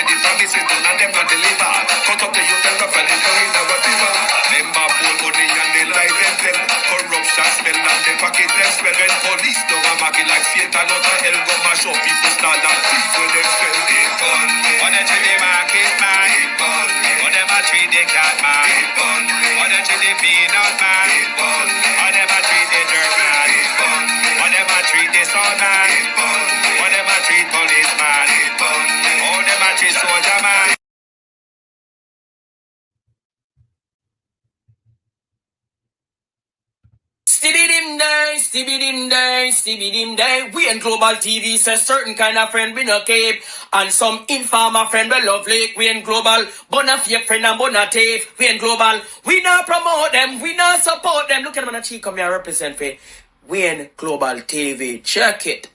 say the promises done and them not deliver. Cut up the youth and rough and it's down in our river. Them a bold money and they lie them. Corruption smell and they pocket them smell. When police don't a market like Satan out of hell go mash up people start that thief when them spell it on me. When they treat the market man, it on me. When them a treat the cat man, it on me. When they treat the peanut man, it on me. When them a treat the dirt man, it on me. When them a treat the son man, it on me. When them a treat policeman, it on me. How them a treat soldier man. Stibby-dim day. We in Global TV says certain kind of friend we no keep. And some informer friend we love like. We in Global, bona fake friend and bona tape. We in Global, we not promote them, we not support them. Look at them on the cheek, come here represent for. We in Global TV, check it.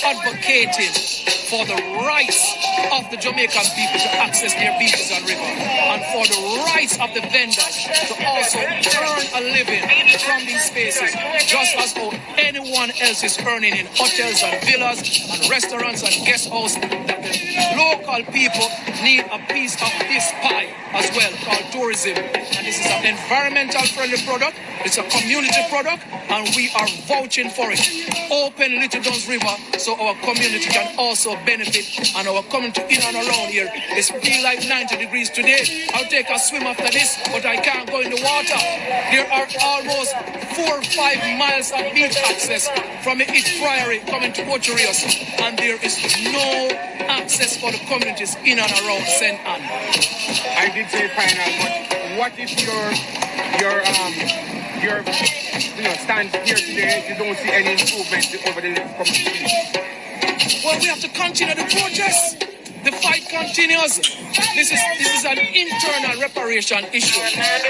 Advocating for the rights of the Jamaican people to access their beaches and rivers, and for the rights of the vendors to also earn a living from these spaces, just as how anyone else is earning in hotels and villas and restaurants and guest houses. That the local people need a piece of this pie as well, called tourism. And this is an environmental friendly product, it's a community product, and we are vouching for it. Open Little Duns River so our community can also benefit, and our community in and around here is feel like 90 degrees today. I'll take a swim after this, but I can't go in the water. There are almost 4 or 5 miles of beach access from the East Priory coming to Ocherios, and there is no access for the communities in and around St. Anne. I did say final, but what if your stand here today, you don't see any improvement over the next couple of weeks? Well, we have to continue the protest. The fight continues. This is an internal reparation issue,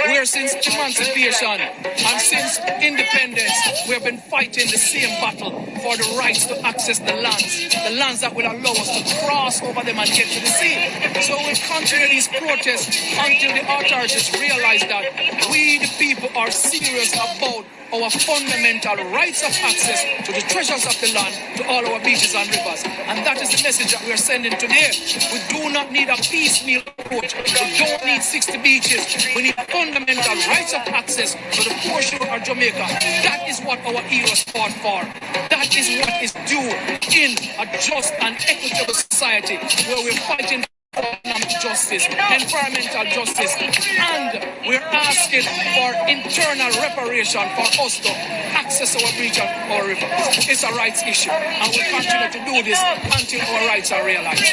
where since emancipation and since independence, we have been fighting the same battle for the rights to access the lands that will allow us to cross over them and get to the sea. So we continue these protests until the authorities realize that we, the people, are serious about our fundamental rights of access to the treasures of the land, to all our beaches and rivers. And that is the message that we are sending today. We do not need a piecemeal approach. We don't need 60 beaches. We need fundamental rights of access to the portion of Jamaica. That is what our heroes fought for. That is what is due in a just and equitable society where we're fighting economic justice, environmental justice, and we're asking for internal reparation for us to access our beach and our river. It's a rights issue, and we'll continue to do this until our rights are realized.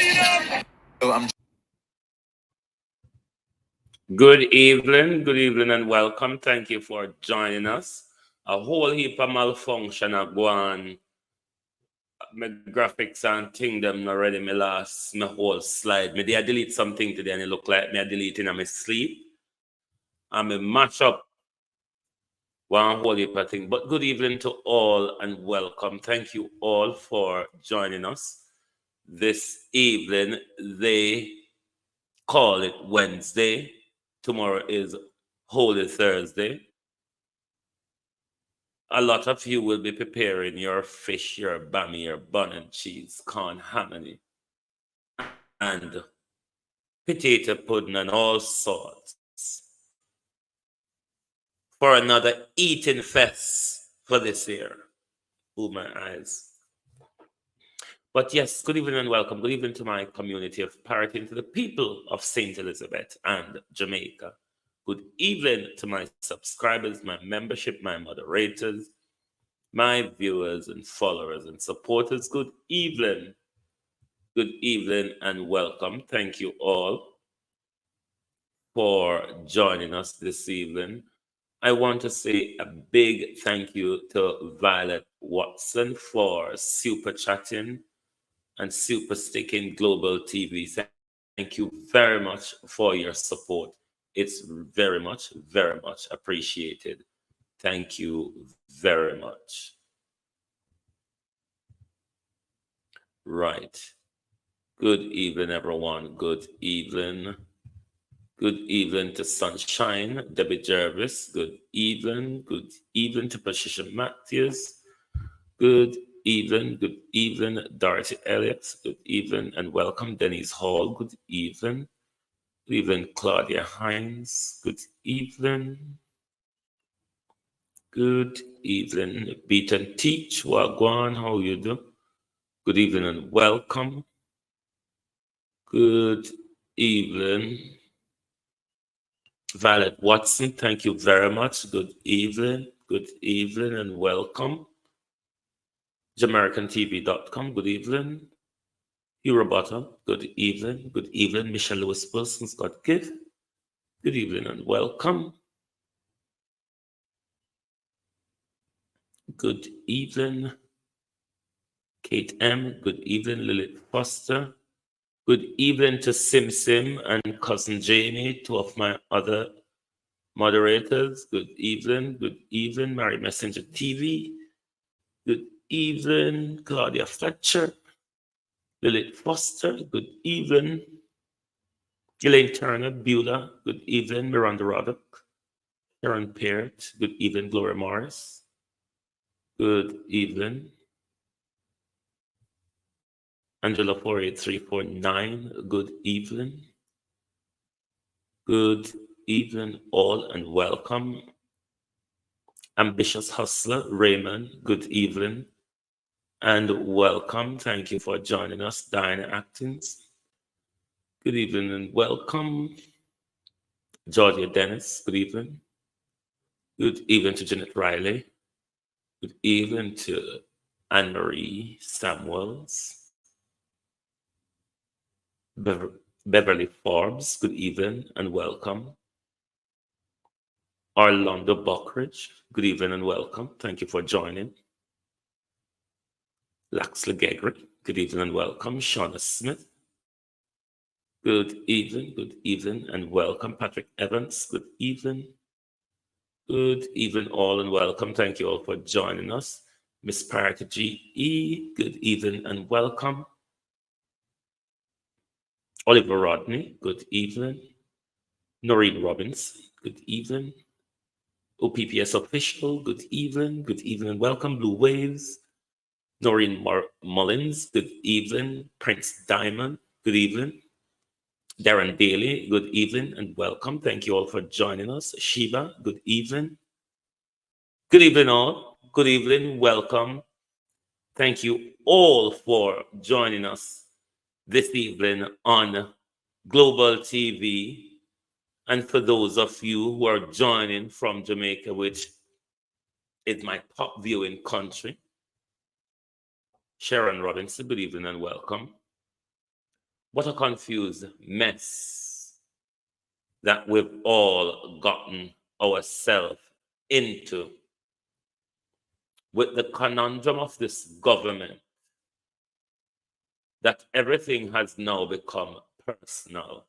Good evening and welcome. Thank you for joining us. A whole heap of malfunction are going. My graphics and thing them already. My whole slide. Me I delete something today and it look like me I deleting in my sleep. And me mash up one whole heap of thing. But good evening to all and welcome. Thank you all for joining us this evening. They call it Wednesday. Tomorrow is Holy Thursday. A lot of you will be preparing your fish, your bami, your bun and cheese, corn, ham, and potato pudding and all sorts for another eating fest for this year. Oh, my eyes. But yes, good evening and welcome. Good evening to my community of parity, to the people of St. Elizabeth and Jamaica. Good evening to my subscribers, my membership, my moderators, my viewers and followers and supporters. Good evening and welcome. Thank you all for joining us this evening. I want to say a big thank you to Violet Watson for super chatting and super sticking Global TV. Thank you very much for your support. It's very much appreciated. Thank you very much. Right. Good evening, everyone. Good evening. Good evening to Sunshine, Debbie Jervis. Good evening. Good evening to Patricia Matthews. Good evening, Dorothy Elliott. Good evening and welcome, Denise Hall. Good evening. Good evening, Claudia Hines. Good evening. Good evening, Beat and Teach. Wagwan, how you do? Good evening and welcome. Good evening, Violet Watson. Thank you very much. Good evening and welcome. JamericanTV.com. Good evening. Hero Bottom. Good evening. Good evening, Michelle Lewis Wilson, Scott Gibb. Good evening and welcome. Good evening, Kate M. Good evening, Lilith Foster. Good evening to Sim Sim and Cousin Jamie, two of my other moderators. Good evening, Mary Messenger TV. Good evening, Claudia Fletcher. Lilith Foster. Good evening, Elaine Turner, Beulah. Good evening, Miranda Roddock. Sharon Peart. Good evening, Gloria Morris. Good evening, Angela 48349. Good evening. Good evening, all, and welcome. Ambitious Hustler, Raymond, good evening and welcome. Thank you for joining us, Diana Atkins. Good evening and welcome. Georgia Dennis, good evening. Good evening to Janet Riley. Good evening to Anne-Marie Samuels. Beverly Forbes, good evening and welcome. Orlando Buckridge, good evening and welcome. Thank you for joining. Laxley Gegrick, good evening and welcome. Shauna Smith, good evening and welcome. Patrick Evans, good evening. Good evening all and welcome. Thank you all for joining us. Miss Parity GE, good evening and welcome. Oliver Rodney, good evening. Noreen Robbins, good evening. OPPS Official, good evening and welcome. Blue Waves, Noreen Mullins, good evening. Prince Diamond, good evening. Darren Daly, good evening and welcome. Thank you all for joining us. Sheba, good evening. Good evening all. Good evening, welcome. Thank you all for joining us this evening on Global TV. And for those of you who are joining from Jamaica, which is my top viewing country, Sharon Robinson, good evening and welcome. What a confused mess that we've all gotten ourselves into with the conundrum of this government, that everything has now become personal.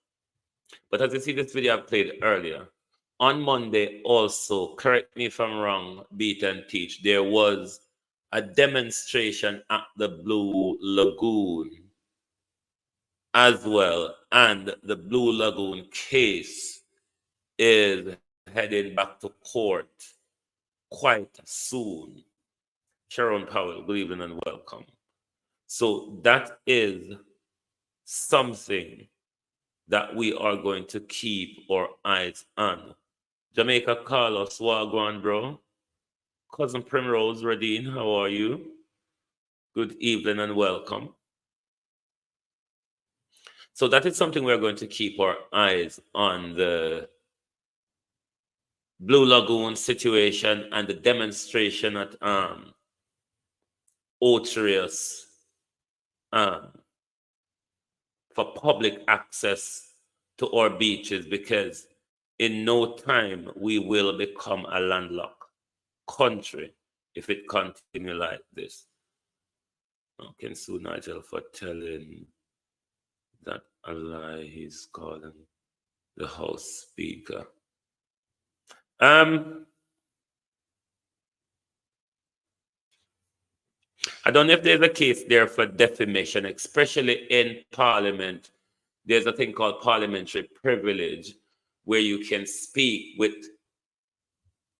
But as you see this video I played earlier, on Monday also, correct me if I'm wrong, Beat and Teach, there was a demonstration at the Blue Lagoon as well. And the Blue Lagoon case is heading back to court quite soon. Sharon Powell, good evening and welcome. So that is something that we are going to keep our eyes on. Jamaica Carlos, Wagwan, bro. Cousin Primrose Radine, how are you? Good evening and welcome. So that is something we're going to keep our eyes on, the Blue Lagoon situation and the demonstration at Otrius for public access to our beaches, because in no time we will become a landlocked country if it continues like this. I can sue Nigel for telling that a lie. He's calling the House Speaker. I don't know if there's a case there for defamation, especially in Parliament. There's a thing called parliamentary privilege, where you can speak with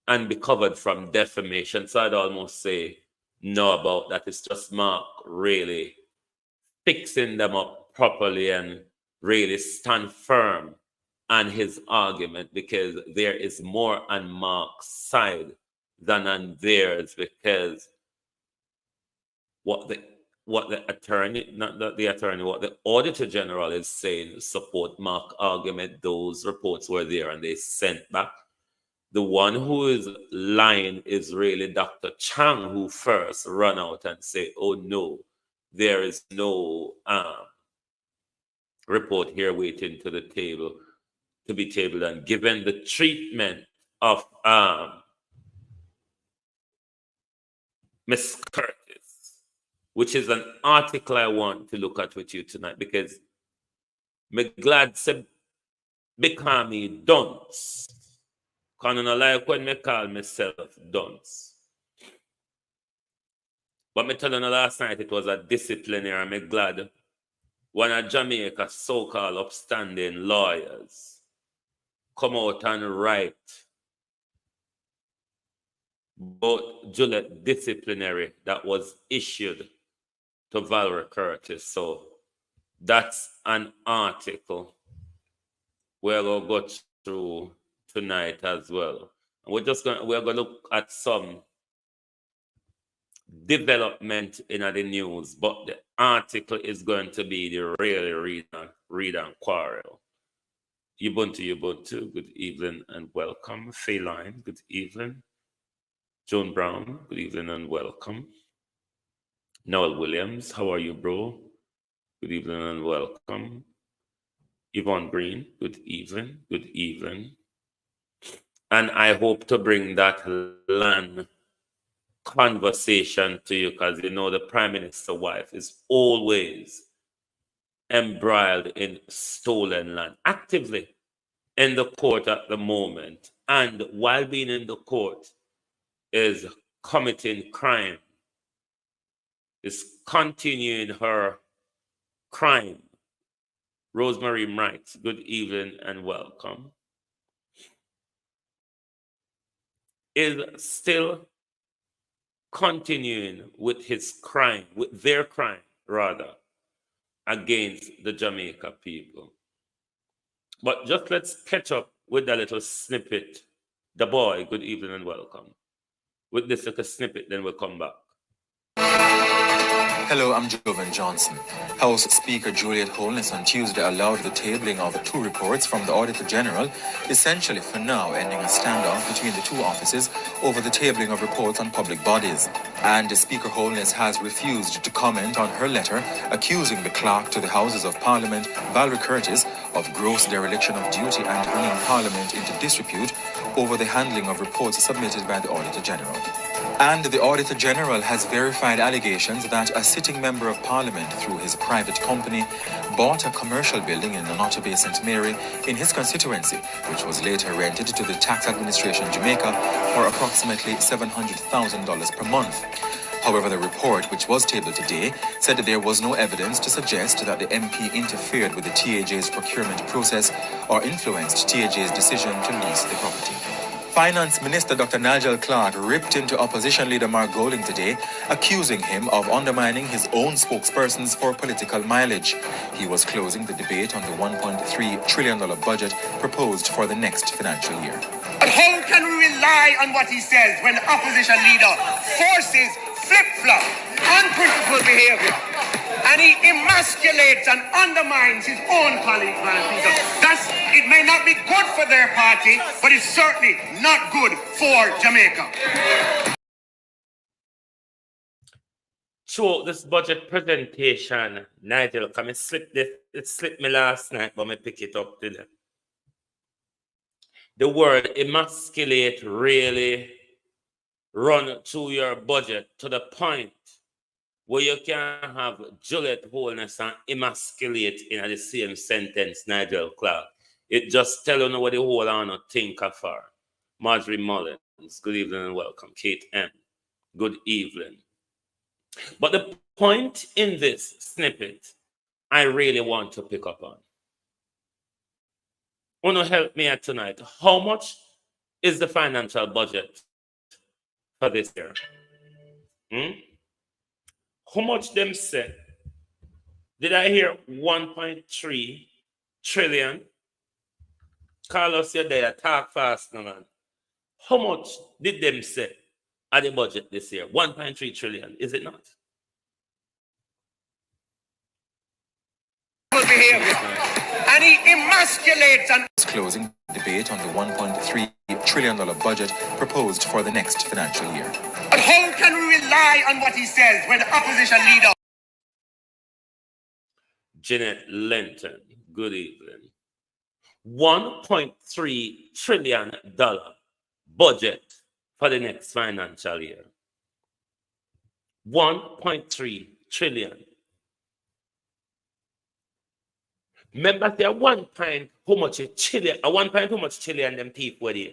and be covered from defamation. So I'd almost say no about that. It's just Mark really fixing them up properly and really stand firm on his argument, because there is more on Mark's side than on theirs, because what the attorney, not the attorney, what the Auditor General is saying support Mark's argument. Those reports were there and they sent back. The one who is lying is really Dr. Chang, who first run out and say, oh no, there is no report here waiting to the table to be tabled. And given the treatment of Miss Curtis, which is an article I want to look at with you tonight, because me glad to become me dunce. Because I don't like when me call myself dunce. But me tell you last night it was a disciplinary. I'm glad one of Jamaica so-called upstanding lawyers come out and write about Juliet disciplinary that was issued to Valerie Curtis. So that's an article we're going to go through tonight as well. And we're going to look at some development in the news, but the article is going to be the really read and quarrel. Ubuntu, good evening and welcome. Feline, good evening. Joan Brown, good evening and welcome. Noel Williams, how are you, bro? Good evening and welcome. Yvonne Green, good evening, good evening. And I hope to bring that land conversation to you, because you know the Prime Minister's wife is always embroiled in stolen land, actively in the court at the moment, and while being in the court is committing crime, is continuing her crime. Rosemary writes, good evening and welcome. Is still continuing with his crime, with their crime, rather, against the Jamaica people. But just let's catch up with that little snippet. The boy, good evening and welcome. With this little snippet, then we'll come back. Hello, I'm Jovan Johnson. House Speaker Juliet Holness on Tuesday allowed the tabling of 2 reports from the Auditor General, essentially for now ending a standoff between the 2 offices over the tabling of reports on public bodies. And Speaker Holness has refused to comment on her letter accusing the clerk to the Houses of Parliament, Valerie Curtis, of gross dereliction of duty and bringing Parliament into disrepute over the handling of reports submitted by the Auditor General. And the Auditor General has verified allegations that a sitting member of Parliament, through his private company, bought a commercial building in Nonoto Bay, St. Mary, in his constituency, which was later rented to the Tax Administration Jamaica for approximately $700,000 per month. However, the report, which was tabled today, said that there was no evidence to suggest that the MP interfered with the TAJ's procurement process or influenced TAJ's decision to lease the property. Finance Minister Dr. Nigel Clark ripped into opposition leader Mark Golding today, accusing him of undermining his own spokespersons for political mileage. He was closing the debate on the $1.3 trillion budget proposed for the next financial year. But how can we rely on what he says when the opposition leader forces flip-flop, unprincipled behavior? and he emasculates and undermines his own colleagues, man. It may not be good for their party, but it's certainly not good for Jamaica. Throughout this budget presentation, Nigel, come and slip this. It slipped me last night, but I pick it up today. The word emasculate really run through your budget to the point where you can have Juliet Holness and emasculate in the same sentence, Nigel Clark. It just tell you what the whole on think of her. Marjorie Mullins, good evening and welcome. Kate M, good evening. But the point in this snippet, I really want to pick up on. Want to help me out tonight? How much is the financial budget for this year? How much them say? Did I hear 1.3 trillion? Carlos, you're there. Talk fast, no man. How much did them say at the budget this year? 1.3 trillion, is it not? Behavior. And he emasculates and Closing debate on the $1.3 trillion budget proposed for the next financial year. But how can we rely on what he says when the opposition leader? Jeanette Linton, good evening. $1.3 trillion budget for the next financial year. 1.3 trillion. Remember, there 1 point how much a trillion, a 1 point how much trillion them people were there.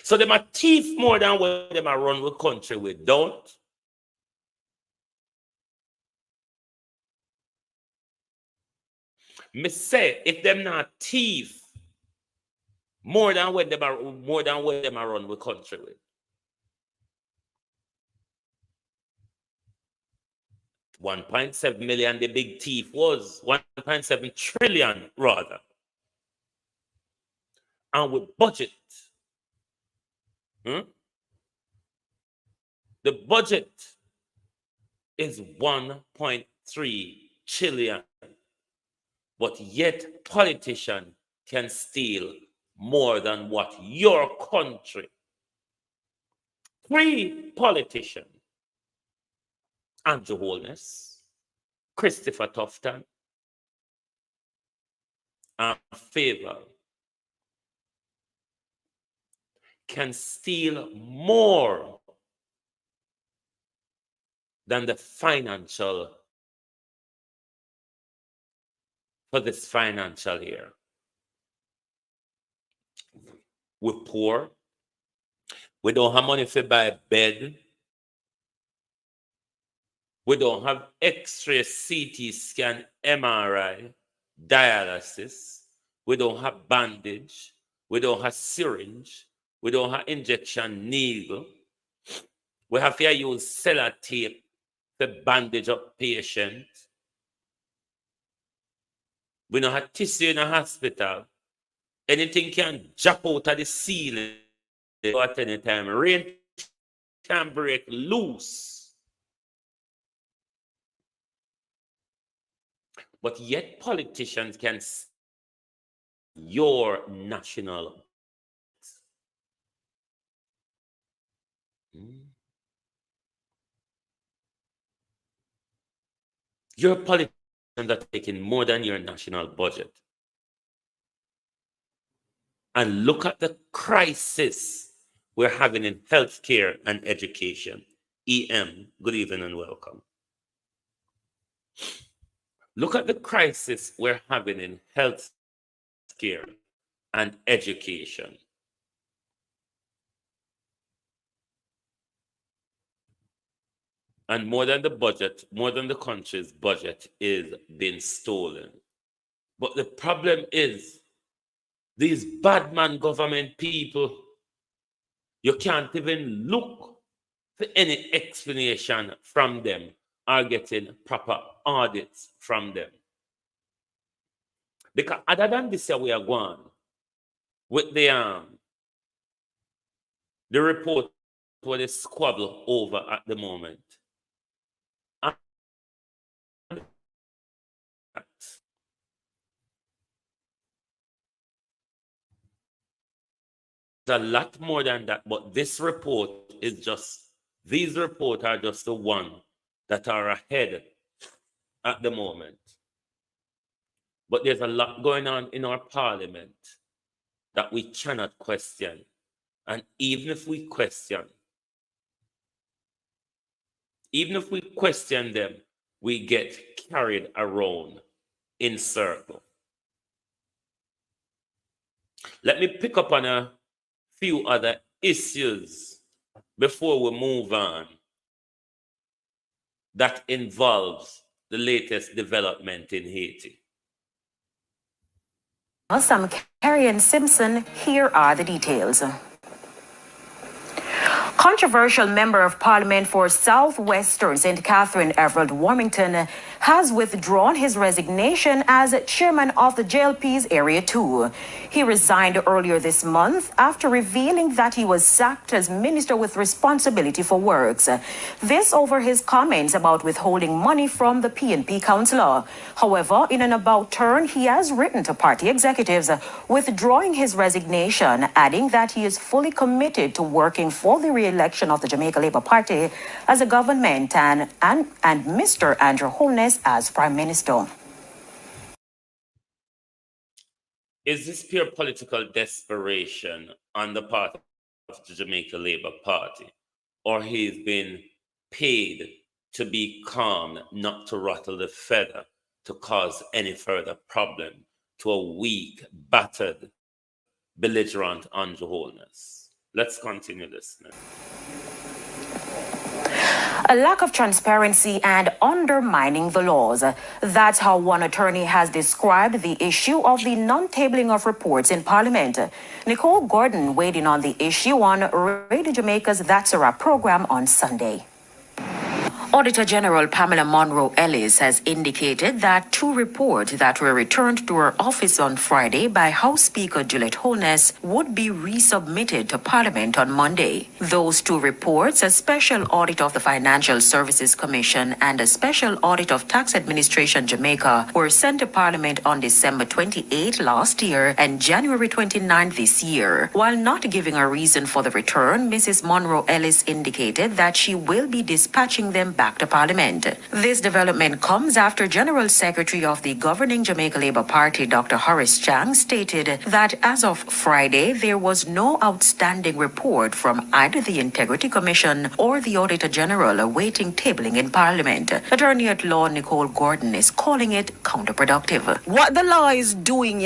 So them a thief more than what them a run with country with, don't? Me say if them not thief more than what them a run with country with. 1.7 million, the big thief was 1.7 trillion rather. And with budget, the budget is 1.3 trillion, but yet politicians can steal more than what your country. 3 politicians. Andrew Holness, Christopher Tufton, and Favor can steal more than the financial for this financial year. We're poor. We don't have money to buy a bed. We don't have X-ray, CT scan, MRI, dialysis. We don't have bandage. We don't have syringe. We don't have injection needle. We have to use sellotape to bandage up patients. We don't have tissue in a hospital. Anything can jump out of the ceiling at any time. Rain can break loose. But yet politicians can your national. Your politicians are taking more than your national budget. And look at the crisis we're having in healthcare and education. EM, good evening and welcome. Look at the crisis we're having in healthcare and education. And more than the budget, more than the country's budget is being stolen. But the problem is, these bad man government people, you can't even look for any explanation from them or getting proper audits from them. Because other than this, we are going with the report what they squabble over at the moment. A lot more than that, but this report is just, these reports are just the one that are ahead at the moment. But there's a lot going on in our parliament that we cannot question. And even if we question them, we get carried around in circle. Let me pick up on a few other issues before we move on that involves the latest development in Haiti. I'm Carrie and Simpson. Here are the details. Controversial Member of Parliament for Southwestern St. Catherine, Everett Warmington, has withdrawn his resignation as chairman of the JLP's Area 2. He resigned earlier this month after revealing that he was sacked as minister with responsibility for works. This over his comments about withholding money from the PNP councillor. However, in an about turn, he has written to party executives withdrawing his resignation, adding that he is fully committed to working for the re-election of the Jamaica Labour Party as a government and Mr. Andrew Holness as Prime Minister. Is this pure political desperation on the part of the Jamaica Labour Party, or he's been paid to be calm, not to rattle the feather, to cause any further problem to a weak, battered, belligerent Andrew Holness? Let's continue listening. A lack of transparency and undermining the laws. That's how one attorney has described the issue of the non-tabling of reports in Parliament. Nicole Gordon weighed in on the issue on Radio Jamaica's That's a Wrap program on Sunday. Auditor General Pamela Monroe Ellis has indicated that 2 reports that were returned to her office on Friday by House Speaker Juliet Holness would be resubmitted to Parliament on Monday. Those 2 reports, a special audit of the Financial Services Commission and a special audit of Tax Administration Jamaica, were sent to Parliament on December 28 last year and January 29 this year. While not giving a reason for the return, Mrs. Monroe Ellis indicated that she will be dispatching them back to Parliament. This development comes after General Secretary of the governing Jamaica Labour Party, Dr. Horace Chang, stated that as of Friday, there was no outstanding report from either the Integrity Commission or the Auditor General awaiting tabling in Parliament. Attorney at Law Nicole Gordon is calling it counterproductive. What the law is doing,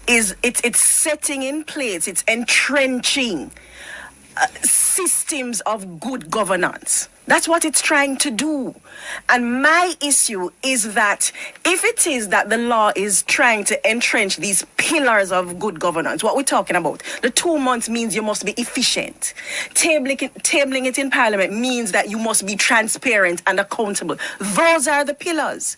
is it's setting in place, it's entrenching systems of good governance. That's what it's trying to do. And my issue is that if it is that the law is trying to entrench these pillars of good governance, what we're talking about, the 2 months means you must be efficient. Tabling it in Parliament means that you must be transparent and accountable. Those are the pillars.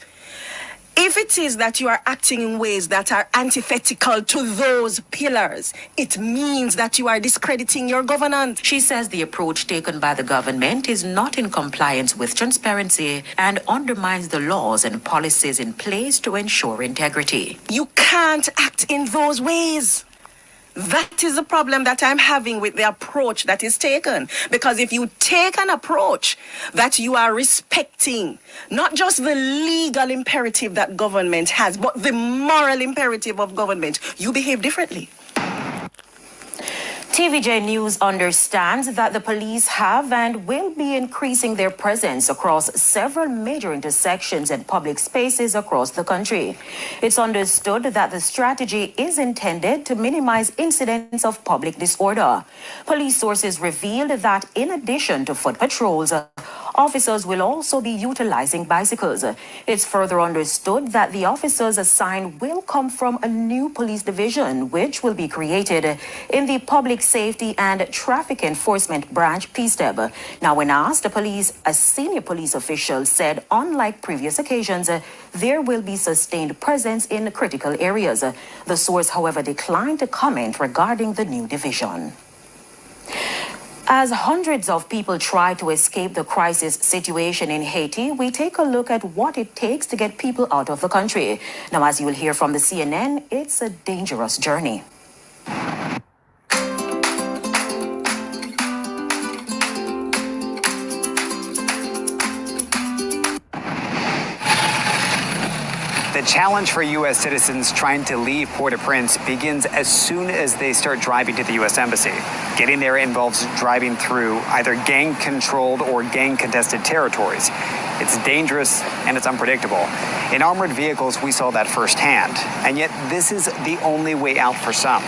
If it is that you are acting in ways that are antithetical to those pillars, it means that you are discrediting your governance. She says the approach taken by the government is not in compliance with transparency and undermines the laws and policies in place to ensure integrity. You can't act in those ways. That is the problem that I'm having with the approach that is taken. Because if you take an approach that you are respecting, not just the legal imperative that government has, but the moral imperative of government, you behave differently. TVJ News understands that the police have and will be increasing their presence across several major intersections and public spaces across the country. It's understood that the strategy is intended to minimize incidents of public disorder. Police sources revealed that in addition to foot patrols, officers will also be utilizing bicycles. It's further understood that the officers assigned will come from a new police division, which will be created in the Public Safety and Traffic Enforcement Branch, PSTEB. Now, when asked, a senior police official said, unlike previous occasions, there will be sustained presence in critical areas. The source, however, declined to comment regarding the new division. As hundreds of people try to escape the crisis situation in Haiti, we take a look at what it takes to get people out of the country. Now, as you will hear from the CNN, it's a dangerous journey. The challenge for U.S. citizens trying to leave Port-au-Prince begins as soon as they start driving to the U.S. Embassy. Getting there involves driving through either gang-controlled or gang-contested territories. It's dangerous and it's unpredictable. In armored vehicles, we saw that firsthand. And yet, this is the only way out for some.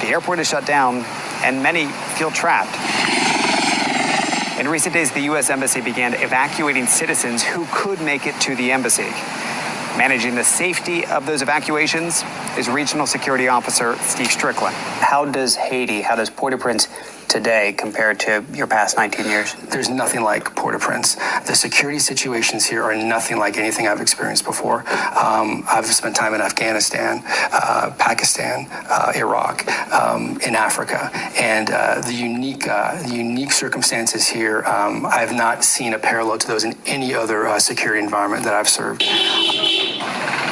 The airport is shut down, and many feel trapped. In recent days, the U.S. Embassy began evacuating citizens who could make it to the embassy. Managing the safety of those evacuations is Regional Security Officer Steve Strickland. How does Port-au-Prince today compare to your past 19 years? There's nothing like Port-au-Prince. The security situations here are nothing like anything I've experienced before. I've spent time in Afghanistan, Pakistan, Iraq, in Africa, and the unique circumstances here, I have not seen a parallel to those in any other security environment that I've served.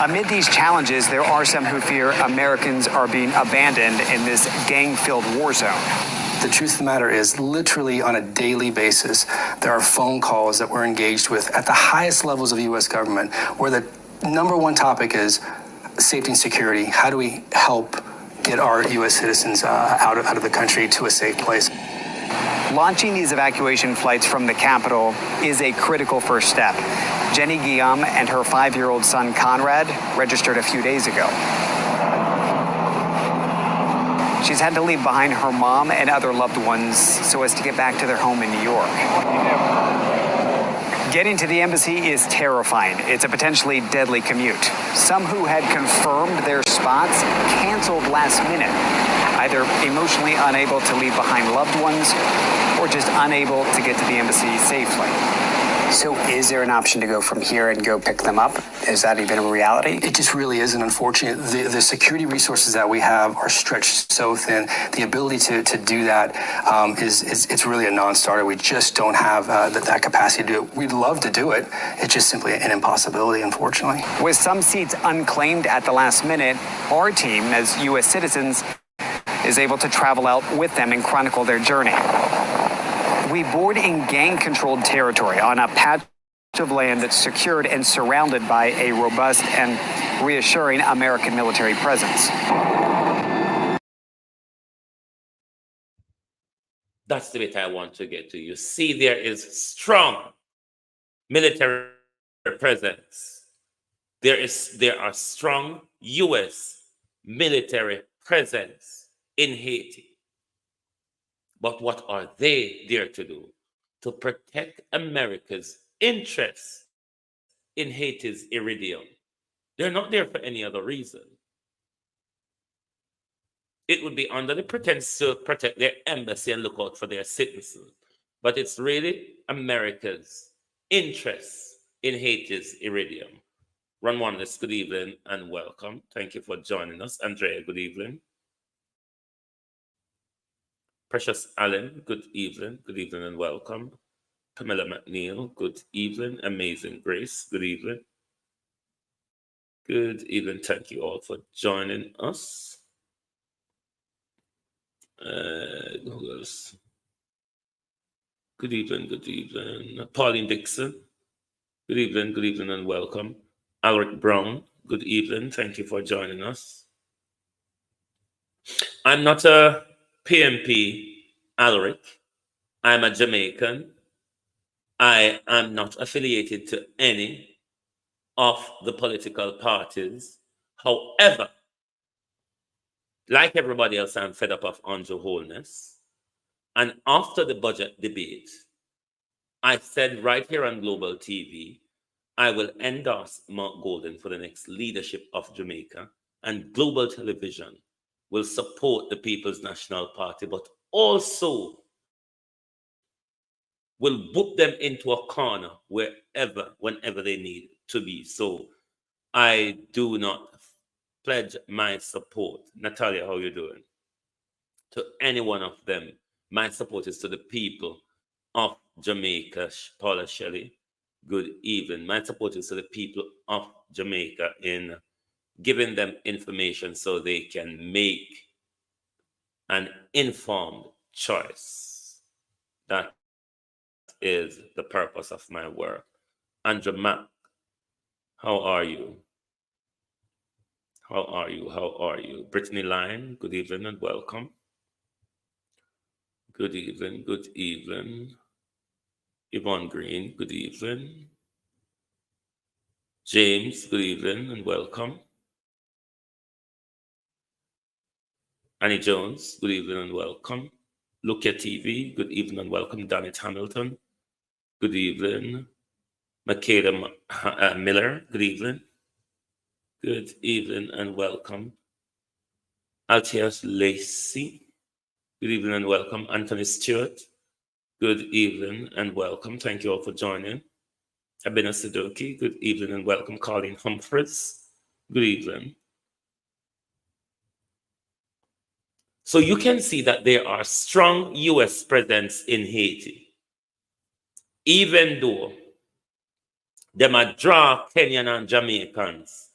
Amid these challenges, there are some who fear Americans are being abandoned in this gang-filled war zone. The truth of the matter is, literally on a daily basis, there are phone calls that we're engaged with at the highest levels of U.S. government, where the number one topic is safety and security. How do we help get our U.S. citizens out of the country to a safe place? Launching these evacuation flights from the capital is a critical first step. Jenny Guillaume and her 5-year-old son Conrad registered a few days ago. She's had to leave behind her mom and other loved ones so as to get back to their home in New York. Getting to the embassy is terrifying. It's a potentially deadly commute. Some who had confirmed their spots canceled last minute, either emotionally unable to leave behind loved ones or just unable to get to the embassy safely. So is there an option to go from here and go pick them up? Is that even a reality? It just really isn't, unfortunately. The security resources that we have are stretched so thin. The ability to do that it's really a non-starter. We just don't have that capacity to do it. We'd love to do it. It's just simply an impossibility, unfortunately. With some seats unclaimed at the last minute, our team, as U.S. citizens, is able to travel out with them and chronicle their journey. We board in gang-controlled territory on a patch of land that's secured and surrounded by a robust and reassuring American military presence. That's the bit I want to get to. You see, there is strong military presence. There are strong U.S. military presence in Haiti. But what are they there to do? To protect America's interests in Haiti's iridium. They're not there for any other reason. It would be under the pretense to protect their embassy and look out for their citizens. But it's really America's interests in Haiti's iridium. Ron Warmington, good evening and welcome. Thank you for joining us. Andrea, good evening. Precious Allen, good evening and welcome. Camilla McNeil, good evening. Amazing Grace, good evening. Good evening, thank you all for joining us. Who else? Good evening. Pauline Dixon, good evening and welcome. Alric Brown, good evening, thank you for joining us. I'm not a PMP, Alric. I'm a Jamaican. I am not affiliated to any of the political parties. However, like everybody else, I'm fed up of Andrew Holness. And after the budget debate, I said right here on Global TV, I will endorse Mark Golden for the next leadership of Jamaica, and Global Television will support the People's National Party, but also will put them into a corner whenever they need to be. So I do not pledge my support, Natalia, how you doing, to any one of them My support is to the people of Jamaica. Paula Shelley, good evening. My support is to the people of Jamaica in giving them information so they can make an informed choice. That is the purpose of my work. Andrew Mack, how are you? How are you? How are you? Brittany Line, good evening and welcome. Good evening, good evening. Yvonne Green, good evening. James, good evening and welcome. Annie Jones, good evening and welcome. Lukia TV, good evening and welcome. Donnet Hamilton, good evening. Makeda Miller, good evening. Good evening and welcome. Altias Lacey, good evening and welcome. Anthony Stewart, good evening and welcome. Thank you all for joining. Abena Sidoki, good evening and welcome. Colleen Humphreys, good evening. So you can see that there are strong U.S. presence in Haiti, even though they might draw Kenyan and Jamaicans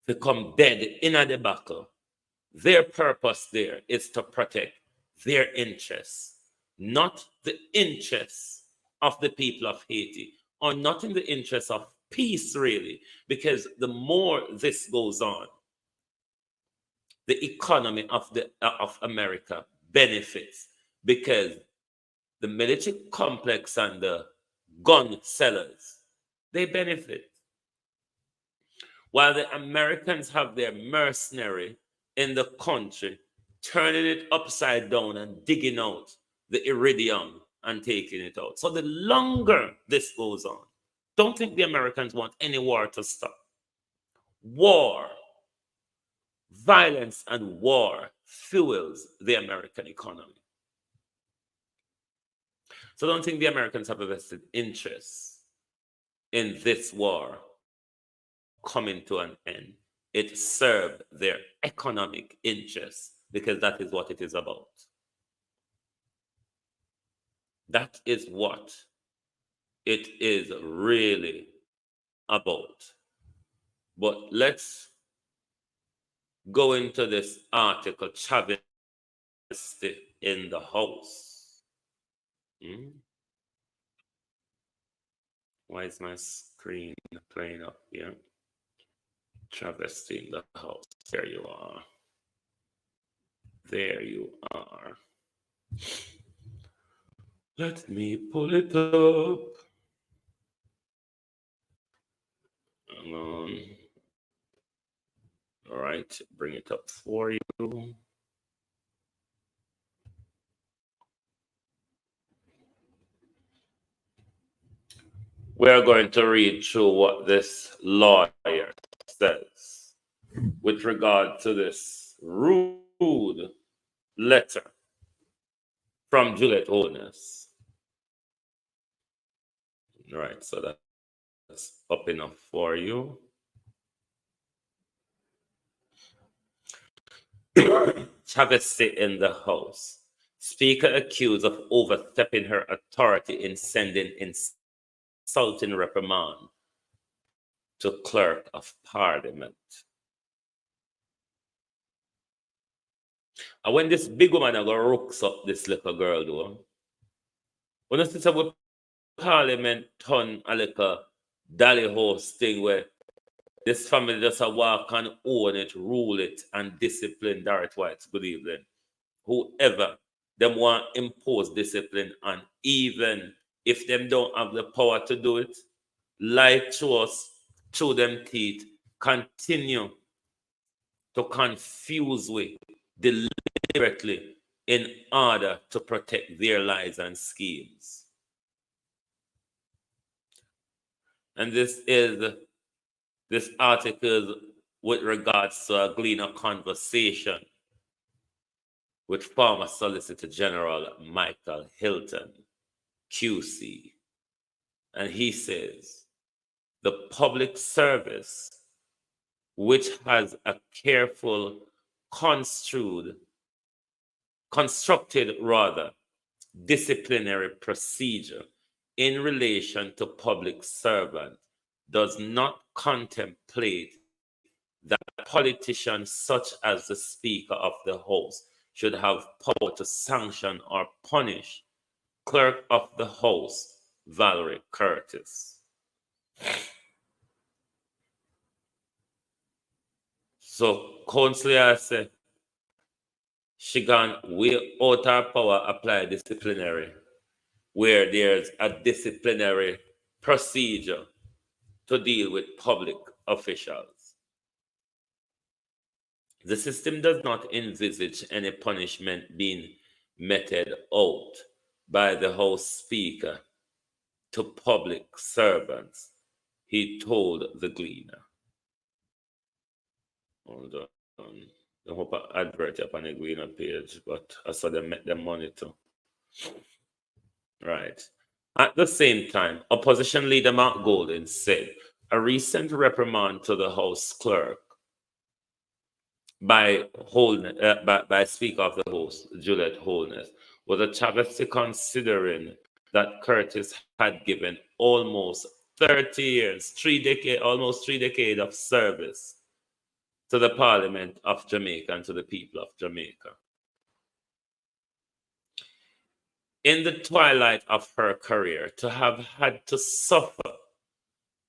to come dead in a debacle. Their purpose there is to protect their interests, not the interests of the people of Haiti, or not in the interest of peace, really, because the more this goes on, the economy of America benefits, because the military complex and the gun sellers, they benefit. While the Americans have their mercenary in the country, turning it upside down and digging out the iridium and taking it out. So the longer this goes on, don't think the Americans want any war to stop. War, violence and war fuels the American economy. So don't think the Americans have a vested interest in this war coming to an end. It served their economic interests, because that is what it is about. That is what it is really about. But let's go into this article, Chavez in the House. Why is my screen playing up here? Travesty in the House. There you are. There you are. Let me pull it up. Hang on. All right, bring it up for you. We're going to read through what this lawyer says with regard to this rude letter from Juliet Holness. All right, so that's up enough for you. Chavez in the House. Speaker accused of overstepping her authority in sending insulting reprimand to clerk of parliament. And when this big woman go rooks up this little girl, though, when I say with parliament turn a little dolly horse thing where this family just a walk and own it, rule it, and discipline Darrett White, good evening. Whoever them want impose discipline on, even if them don't have the power to do it, lie to us through them teeth, continue to confuse we deliberately in order to protect their lives and schemes. And this article with regards to a Gleaner conversation with former Solicitor General Michael Hilton, QC. And he says, the public service, which has a careful, construed constructed rather disciplinary procedure in relation to public servants does not contemplate that politicians such as the Speaker of the House should have power to sanction or punish Clerk of the House Valerie Curtis. So Councillor said she gone way out her power apply disciplinary, where there's a disciplinary procedure to deal with public officials. The system does not envisage any punishment being meted out by the House Speaker to public servants, he told the Gleaner. Hold on. I hope I advert up on the Gleaner page, but I saw them make them money too. Right. At the same time, opposition leader Mark Golden said a recent reprimand to the House clerk by Speaker of the House, Juliet Holness, was a travesty considering that Curtis had given almost 30 years, almost 3 decades of service to the Parliament of Jamaica and to the people of Jamaica. In the twilight of her career, to have had to suffer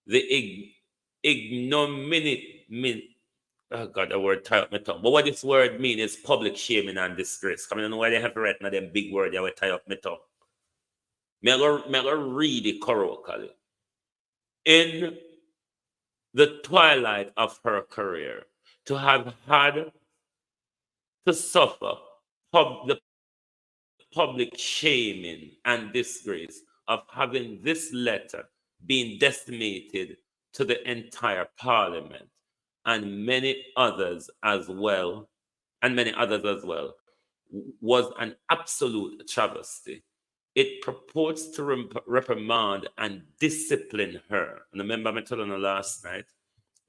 the ignominy, oh God, the word tie up my tongue. But what this word means is public shaming and disgrace. I don't know why they have written them big word that will tie up my tongue. Me go read it correctly. In the twilight of her career, to have had to suffer the public shaming and disgrace of having this letter being decimated to the entire Parliament and many others as well, was an absolute travesty. It purports to reprimand and discipline her. And remember me telling her last night,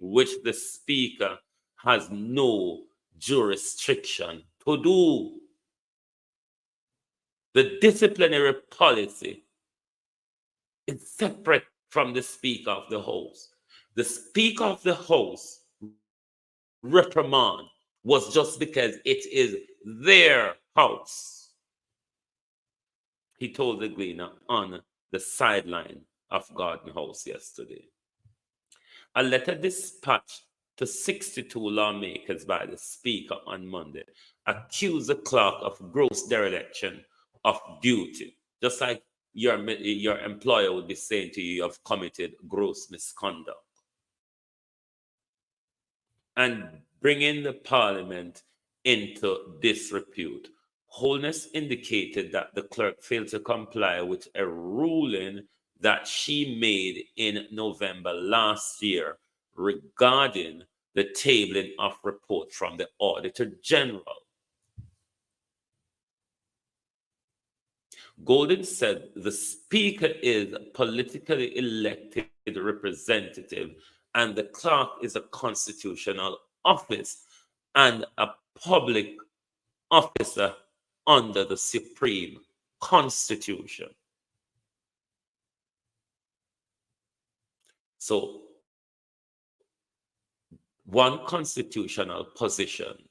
which the Speaker has no jurisdiction to do. The disciplinary policy is separate from the Speaker of the House. The Speaker of the House reprimand was just because it is their house. He told the Gleaner on the sideline of Garden House yesterday. A letter dispatched to 62 lawmakers by the Speaker on Monday accused the clerk of gross dereliction of duty, just like your employer would be saying to you, you have committed gross misconduct, and bringing the Parliament into disrepute. Holness indicated that the clerk failed to comply with a ruling that she made in November last year regarding the tabling of report from the Auditor General. Golden said the Speaker is a politically elected representative and the clerk is a constitutional office and a public officer under the Supreme Constitution. So, one constitutional position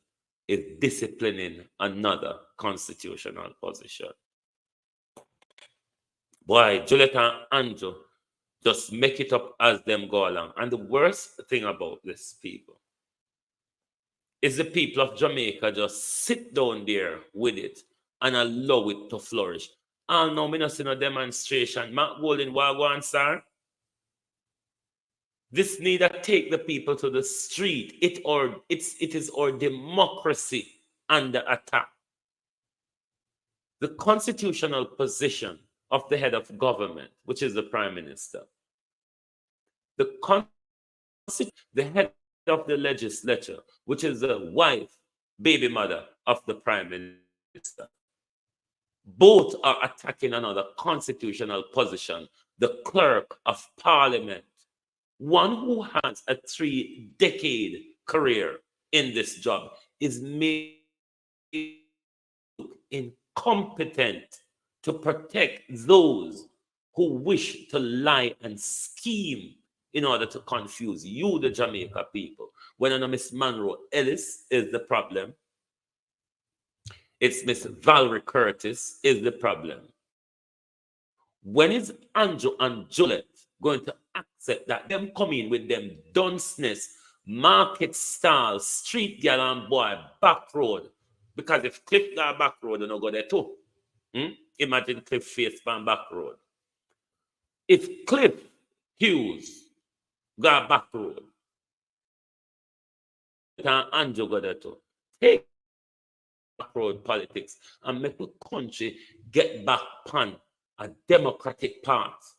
is disciplining another constitutional position. Boy, Juliet and Andrew just make it up as them go along. And the worst thing about this, people, is the people of Jamaica just sit down there with it and allow it to flourish. And now, me not see no demonstration. Mark Golden, wagwan, sir. This need to take the people to the street. It is our democracy under attack. The constitutional position of the head of government, which is the Prime Minister, the head of the legislature, which is the wife, baby mother of the Prime Minister, both are attacking another constitutional position, the Clerk of Parliament, one who has a 3-decade career in this job, is made incompetent to protect those who wish to lie and scheme in order to confuse you, the Jamaica people. When I know Miss Monroe Ellis is the problem, it's Miss Valerie Curtis is the problem. When is Andrew and Juliet going to accept that them come in with them dunceness, market style, street girl and boy, back road? Because if Cliff got back road, they don't go there too. Imagine Cliff face on back road. If Cliff Hughes got back road, and Andrew go there too. Take back road politics and make the country get back on a democratic path.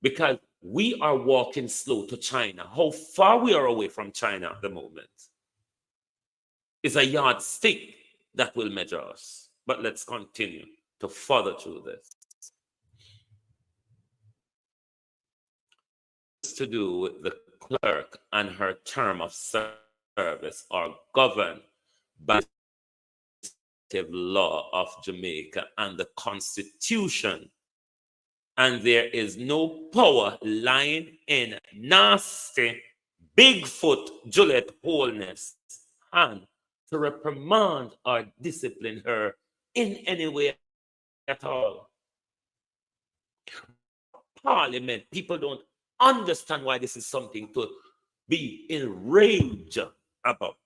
Because we are walking slow to China. How far we are away from China at the moment is a yardstick that will measure us. But let's continue to further through this. It's to do with the clerk and her term of service are governed by the law of Jamaica and the Constitution. And there is no power lying in nasty Bigfoot Juliet Holness hand to reprimand or discipline her in any way at all. Parliament, people don't understand why this is something to be enraged about.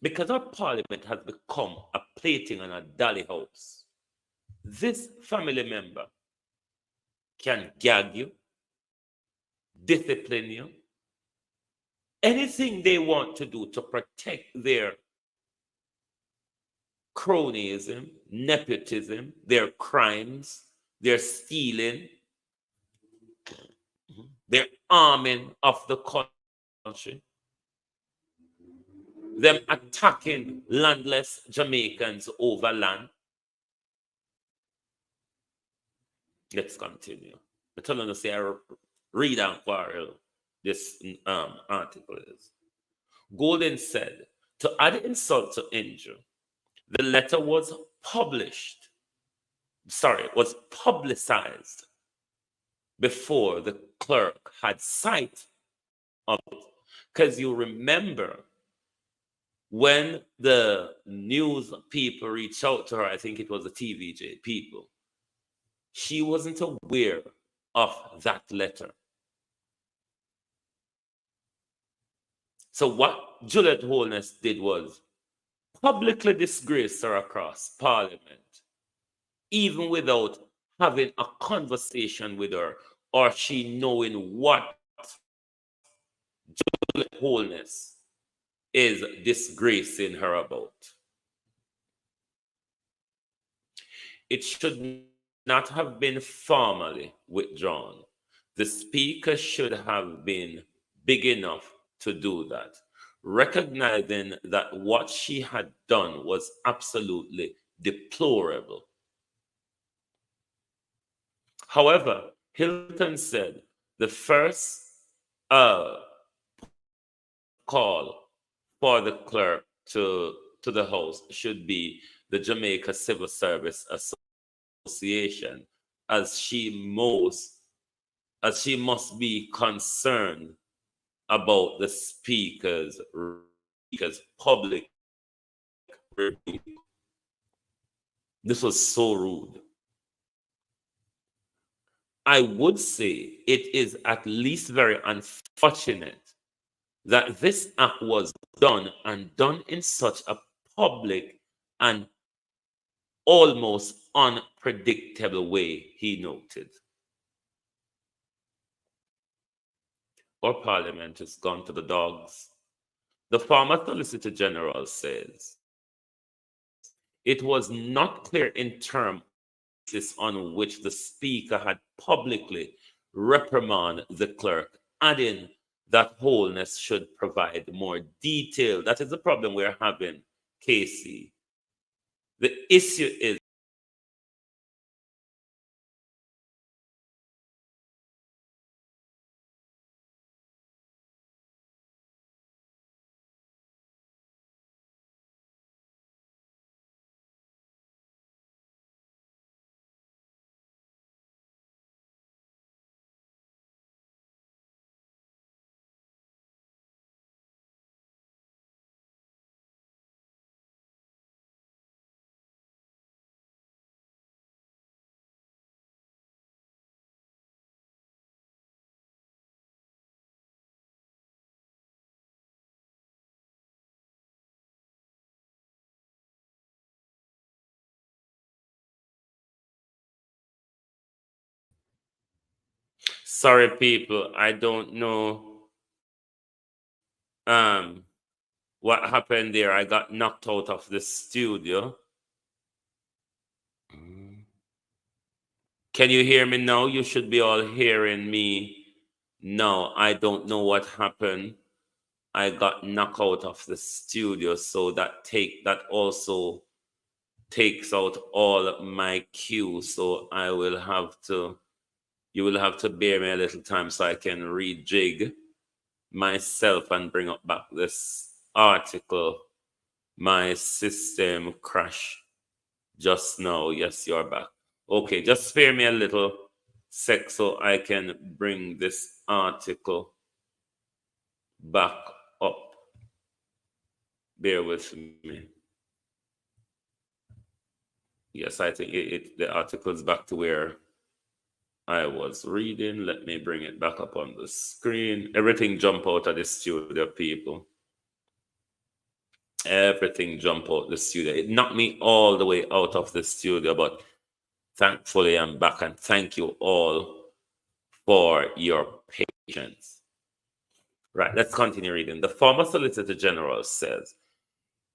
Because our parliament has become a plaything and a dolly house. This family member can gag you, discipline you, anything they want to do to protect their cronyism, nepotism, their crimes, their stealing, their arming of the country, them attacking landless Jamaicans over land. Let's continue. I'm telling you, say I read and quarrel this article is. Golden said, to add insult to injury, the letter was publicized before the clerk had sight of it. Because you remember when the news people reached out to her, I think it was the TVJ people, she wasn't aware of that letter. So what Juliet Holness did was publicly disgrace her across Parliament, even without having a conversation with her or she knowing what Juliet Holness is disgracing her about. It should not have been formally withdrawn. The speaker should have been big enough to do that, recognizing that what she had done was absolutely deplorable. However, Hilton said the first call for the clerk to the House should be the Jamaica Civil Service Association, as she must be concerned about the speaker's public review. This was so rude. I would say it is at least very unfortunate that this act was done in such a public and almost unpredictable way, he noted. Our parliament has gone to the dogs. The former Solicitor General says it was not clear in terms on which the speaker had publicly reprimanded the clerk, adding that Holness should provide more detail. That is the problem we're having, Casey. The issue is Sorry, people, I don't know what happened there. I got knocked out of the studio. Can you hear me now? You should be all hearing me now. I don't know what happened. I got knocked out of the studio, so that also takes out all my cues. So you will have to bear me a little time so I can rejig myself and bring up back this article. My system crashed just now. Yes, you're back. Okay, just spare me a little sec so I can bring this article back up. Bear with me. Yes, I think the article is back to where I was reading. Let me bring it back up on the screen. Everything jump out of the studio, people. Everything jump out the studio. It knocked me all the way out of the studio, but thankfully I'm back, and thank you all for your patience. Right, let's continue reading. The former Solicitor General says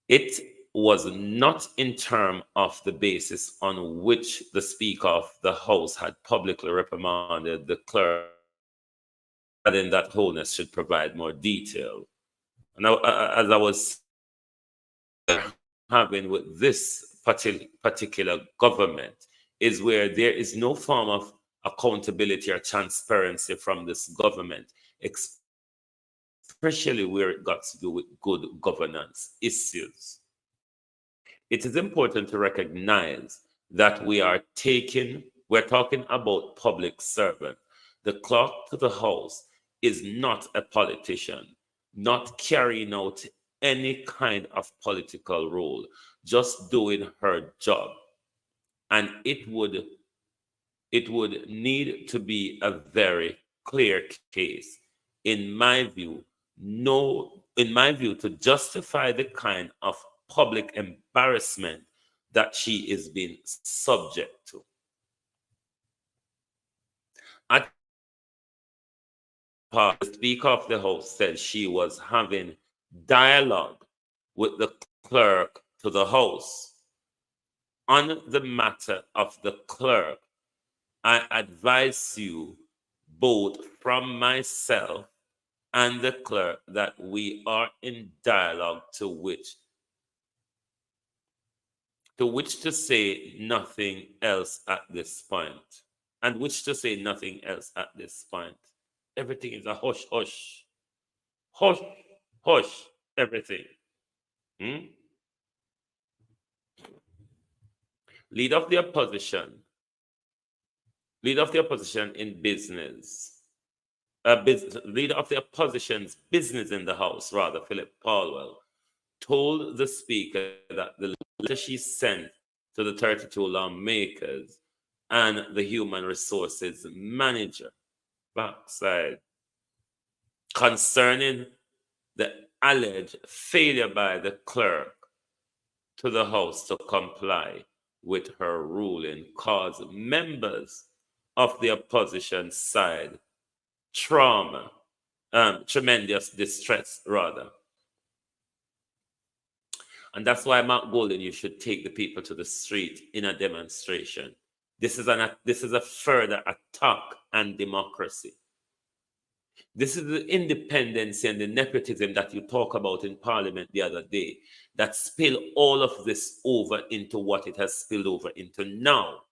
it was not in terms of the basis on which the Speaker of the House had publicly reprimanded the clerk, but in that Holness should provide more detail. Now, as I was having with this particular government, is where there is no form of accountability or transparency from this government, especially where it got to do with good governance issues. It is important to recognize that we're talking about public servant. The clerk to the House is not a politician, not carrying out any kind of political role, just doing her job. And it would need to be a very clear case, in my view, to justify the kind of public embarrassment that she is being subject to. The Speaker of the House said she was having dialogue with the clerk to the House. On the matter of the clerk, I advise you, both from myself and the clerk, that we are in dialogue to which to say nothing else at this point. And which to say nothing else at this point. Everything is a hush, hush. Hush, hush, everything. Leader of the opposition in business. Leader of the opposition's business in the House, rather, Philip Paulwell, told the Speaker that the letter she sent to the 32 lawmakers and the human resources manager backside concerning the alleged failure by the clerk to the House to comply with her ruling caused members of the opposition side tremendous distress, rather. And that's why, Mark Golden, you should take the people to the street in a demonstration. This is a further attack on democracy. This is the independence and the nepotism that you talk about in Parliament the other day that spill all of this over into what it has spilled over into now.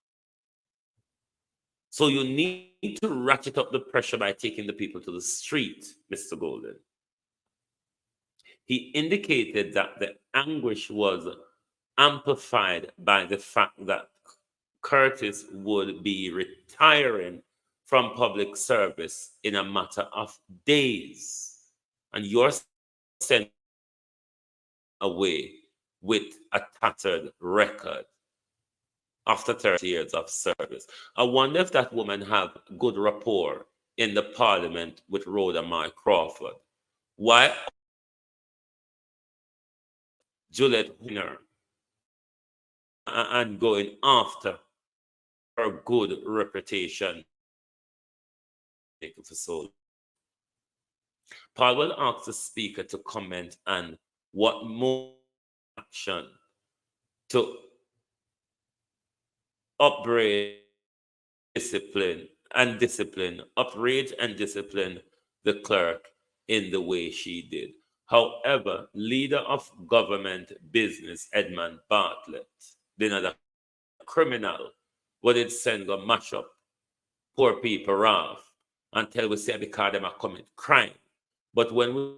So you need to ratchet up the pressure by taking the people to the street, Mr. Golden. He indicated that the anguish was amplified by the fact that Curtis would be retiring from public service in a matter of days. And you're sent away with a tattered record after 30 years of service. I wonder if that woman have good rapport in the Parliament with Rhoda Mar Crawford. Why Juliet Winner and going after her good reputation it for so long. Paul will ask the speaker to comment on what more action to upbraid upraise and discipline the clerk in the way she did. However, leader of government business Edmund Bartlett, another criminal, what did send go mash up poor people off until we say because them are commit crime. But when we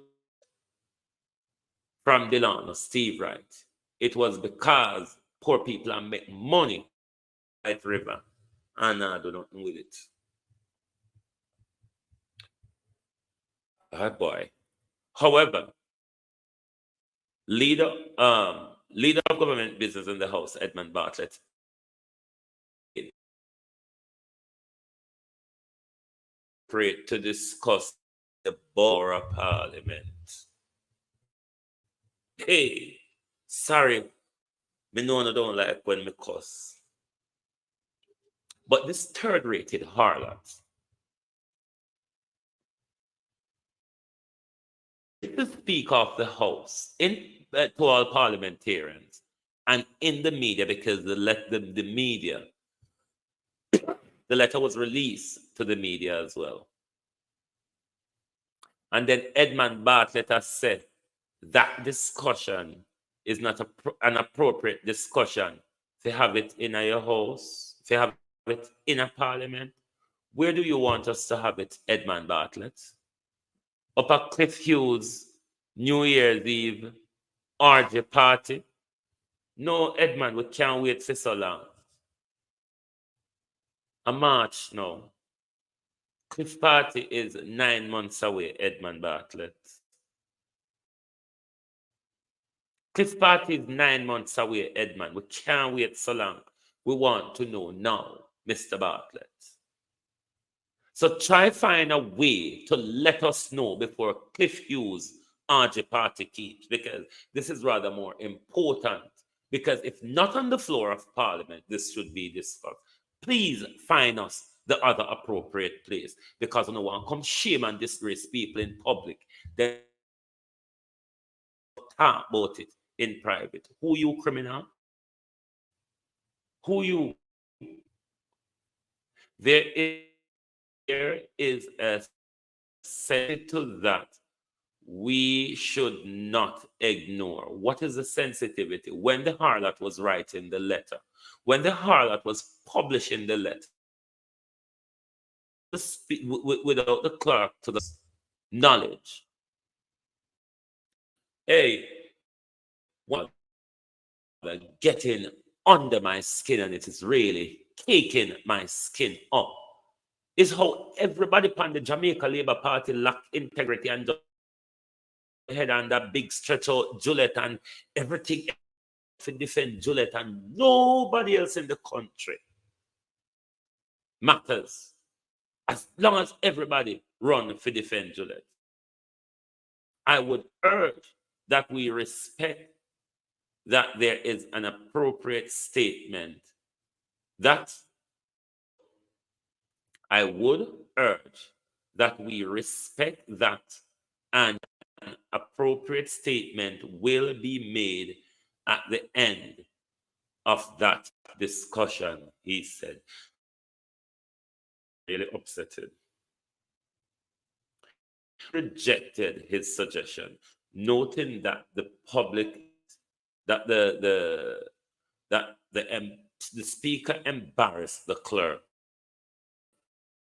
from Delano, Steve Wright, it was because poor people are make money at river and do nothing with it. Oh boy. However, leader of government business in the House, Edmund Bartlett, to discuss the Borough Parliament. Hey, sorry, me know I don't like when me cuss. But this third-rated harlot, the Speaker of the House, to all parliamentarians, and in the media, because the media, the letter was released to the media as well. And then Edmund Bartlett has said that discussion is not an appropriate discussion to have it in your house, to have it in a parliament. Where do you want us to have it, Edmund Bartlett? Up at Cliff Hughes New Year's Eve orgy party? No, Edmund, we can't wait for so long. A March now. Cliff party is 9 months away, Edmund Bartlett. Cliff party is 9 months away, Edmund. We can't wait so long. We want to know now, Mr. Bartlett. So try find a way to let us know before Cliff Hughes RJ party keeps, because this is rather more important. Because if not on the floor of Parliament, this should be discussed. Please find us the other appropriate place, because no one come shame and disgrace people in public. Then talk about it in private. Who you, criminal? Who you? There is a sensitivity to that we should not ignore. What is the sensitivity? When the harlot was writing the letter, when the harlot was publishing the letter, without the clerk to the knowledge, hey, what getting under my skin, and it is really taking my skin up, is how everybody upon the Jamaica Labour Party lack integrity and head on that big stretch out Juliet and everything to defend Juliet, and nobody else in the country matters as long as everybody run for defend Juliet. I would urge that we respect that there is an appropriate statement. That I would urge that we respect that and an appropriate statement will be made at the end of that discussion, he said. Really upsetted. Rejected his suggestion, noting that the public, that the speaker embarrassed the clerk,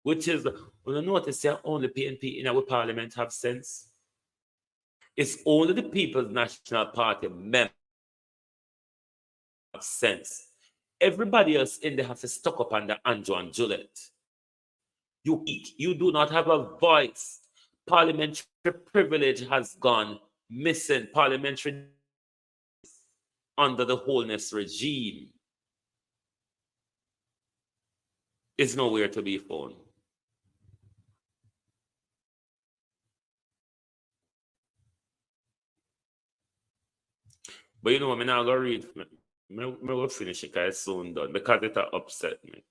which is, when you notice that only PNP in our parliament have sense. It's only the People's National Party members have sense. Everybody else in there has to stuck up under Andrew and Juliet. You do not have a voice. Parliamentary privilege has gone missing. Parliamentary under the Holness regime is nowhere to be found. But you know, I'm not going to read. I will finish it because it's soon done, because it upset me.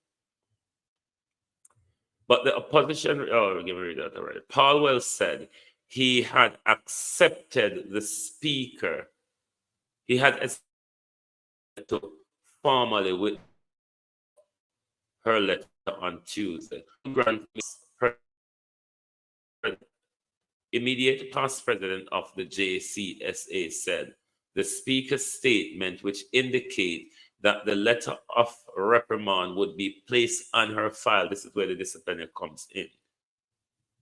But the opposition, oh, give me read that already. Paulwell said he had accepted the speaker. He had accepted to formally with her letter on Tuesday. Immediate past president of the JCSA said the speaker's statement, which indicate that the letter of reprimand would be placed on her file, this is where the disciplinary comes in,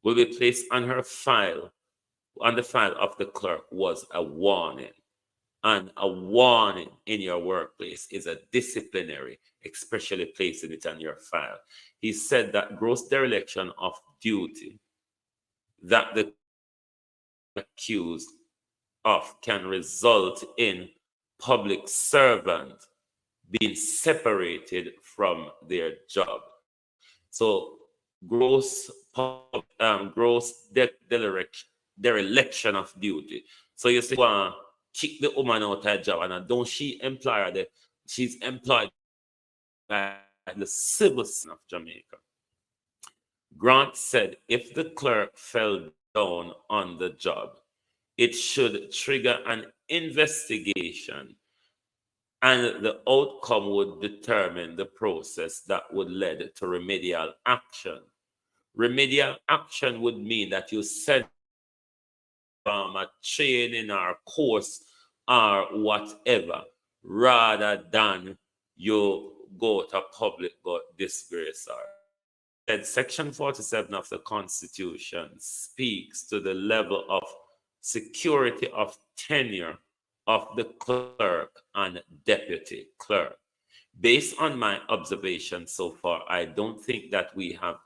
will be placed on her file, on the file of the clerk, was a warning. And a warning in your workplace is a disciplinary, especially placing it on your file. He said that gross dereliction of duty that the accused of can result in public servant being separated from their job. So gross dereliction of duty. So you say, kick the woman out of her job, and don't she employ her there? She's employed by the civil system of Jamaica. Grant said if the clerk fell down on the job, it should trigger an investigation, and the outcome would determine the process that would lead to remedial action. Remedial action would mean that you send a training or course or whatever, rather than you go to public disgrace her. And Section 47 of the Constitution speaks to the level of security of tenure of the clerk and deputy clerk. Based on my observation so far, I don't think that we have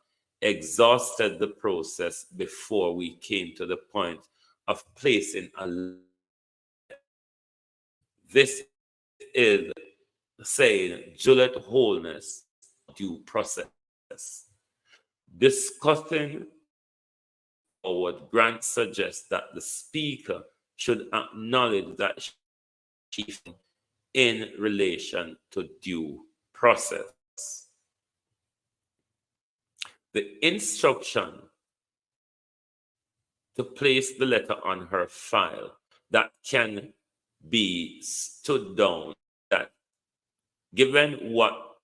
exhausted the process before we came to the point of placing a. This is saying Juliet Holness due process. Discussing forward, Grant suggests that the speaker should acknowledge that she in relation to due process. The instruction to place the letter on her file that can be stood down, that given what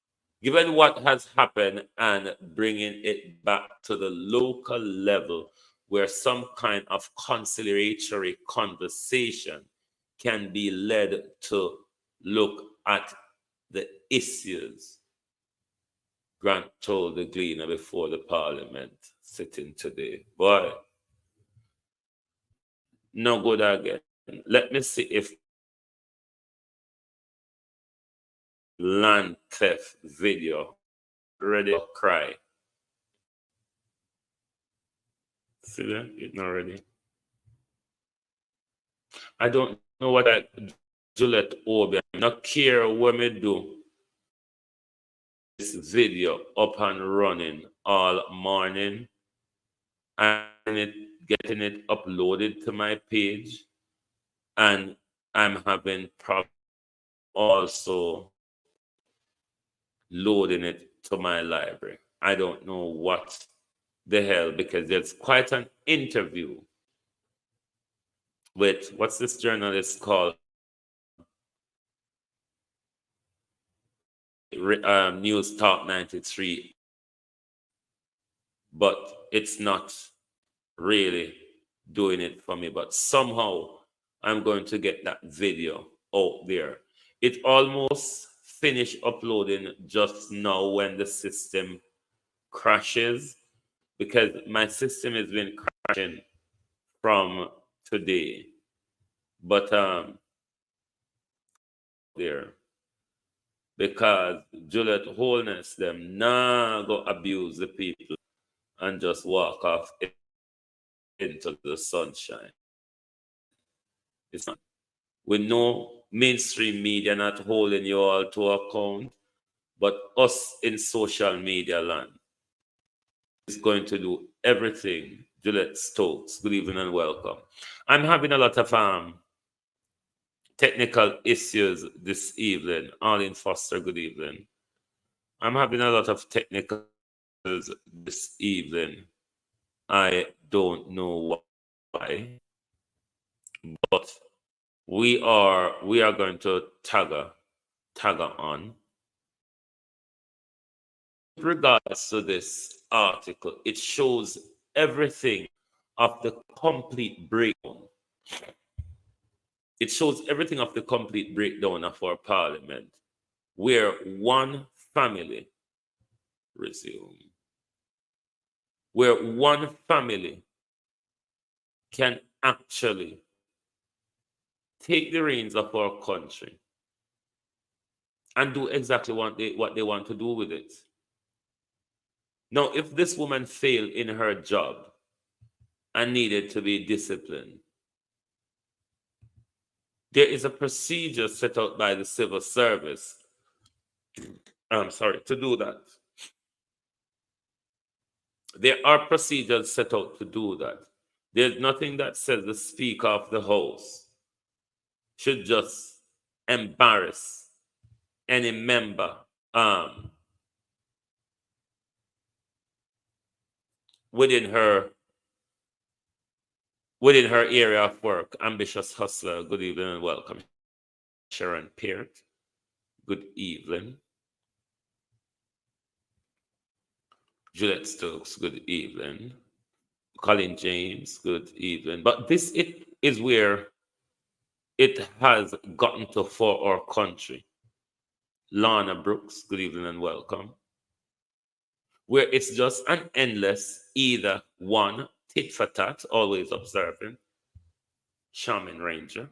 has happened, and bringing it back to the local level where some kind of conciliatory conversation can be led to look at the issues, Grant told the Gleaner before the Parliament sitting today. Boy, no good again. Let me see if land theft video ready to cry. See that? It's not ready. I don't know what I Juliet Obi. I don't care what me do. This video up and running all morning, and getting it uploaded to my page, and I'm having problems also loading it to my library. I don't know what the hell, because there's quite an interview with, what's this journalist called? News Talk 93. But it's not really doing it for me. But somehow I'm going to get that video out there. It almost finished uploading just now when the system crashes, because my system has been crashing from today. But there, because Juliet Holness them go abuse the people and just walk off into the sunshine. It's not. We know mainstream media not holding you all to account, but us in social media land is going to do everything. Juliet Stokes, good evening and welcome. I'm having a lot of technical issues this evening. Arlene Foster, good evening. I'm having a lot of technical this evening. I don't know why, but we are going to tag on. With regards to this article, it shows everything of the complete breakdown. It shows everything of the complete breakdown of our parliament, where one family where one family can actually take the reins of our country and do exactly what they want to do with it. Now, if this woman failed in her job and needed to be disciplined, there is a procedure set out by the civil service. I'm sorry, to do that. There are procedures set out to do that. There's nothing that says the Speaker of the House should just embarrass any member within her area of work. Ambitious hustler, good evening and welcome. Sharon Peart, good evening. Juliet Stokes, good evening. Colin James, good evening. But this is where it has gotten to for our country. Lana Brooks, good evening and welcome. Where it's just an endless either one, tit for tat, always observing. Shaman Ranger.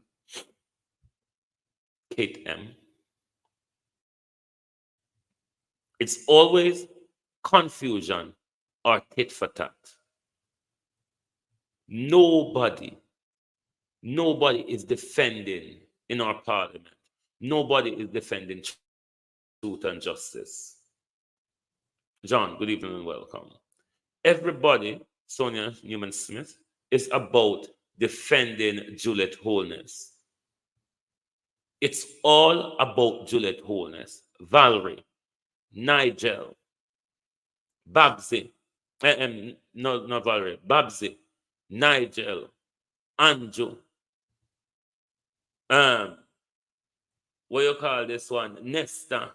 Kate M. It's always confusion or tit for tat. Nobody is defending in our parliament. Nobody is defending truth and justice. John, good evening and welcome. Everybody, Sonia Newman-Smith, is about defending Juliet Holness. It's all about Juliet Holness. Valerie, Nigel, Babsy, not Valerie, Babsy, Nigel, Andrew, what you call this one? Nesta.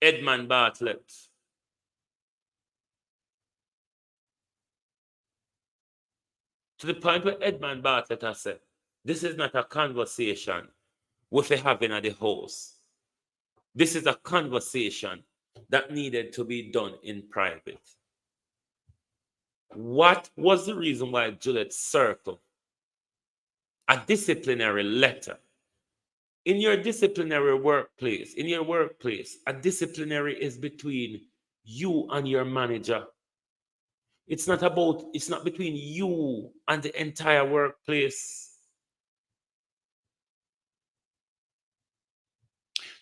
Edmund Bartlett. To the point where Edmund Bartlett has said, this is not a conversation we're having at the house. This is a conversation that needed to be done in private. What was the reason why Juliet circled a disciplinary letter? In your disciplinary workplace, a disciplinary is between you and your manager. It's not between you and the entire workplace.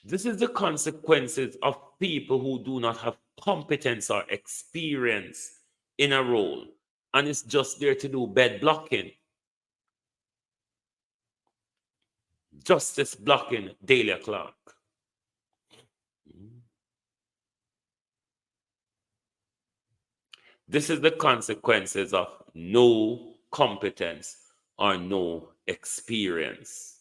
This is the consequences of people who do not have competence or experience in a role, and it's just there to do bed blocking. Justice blocking, Dahlia Clark. This is the consequences of no competence or no experience.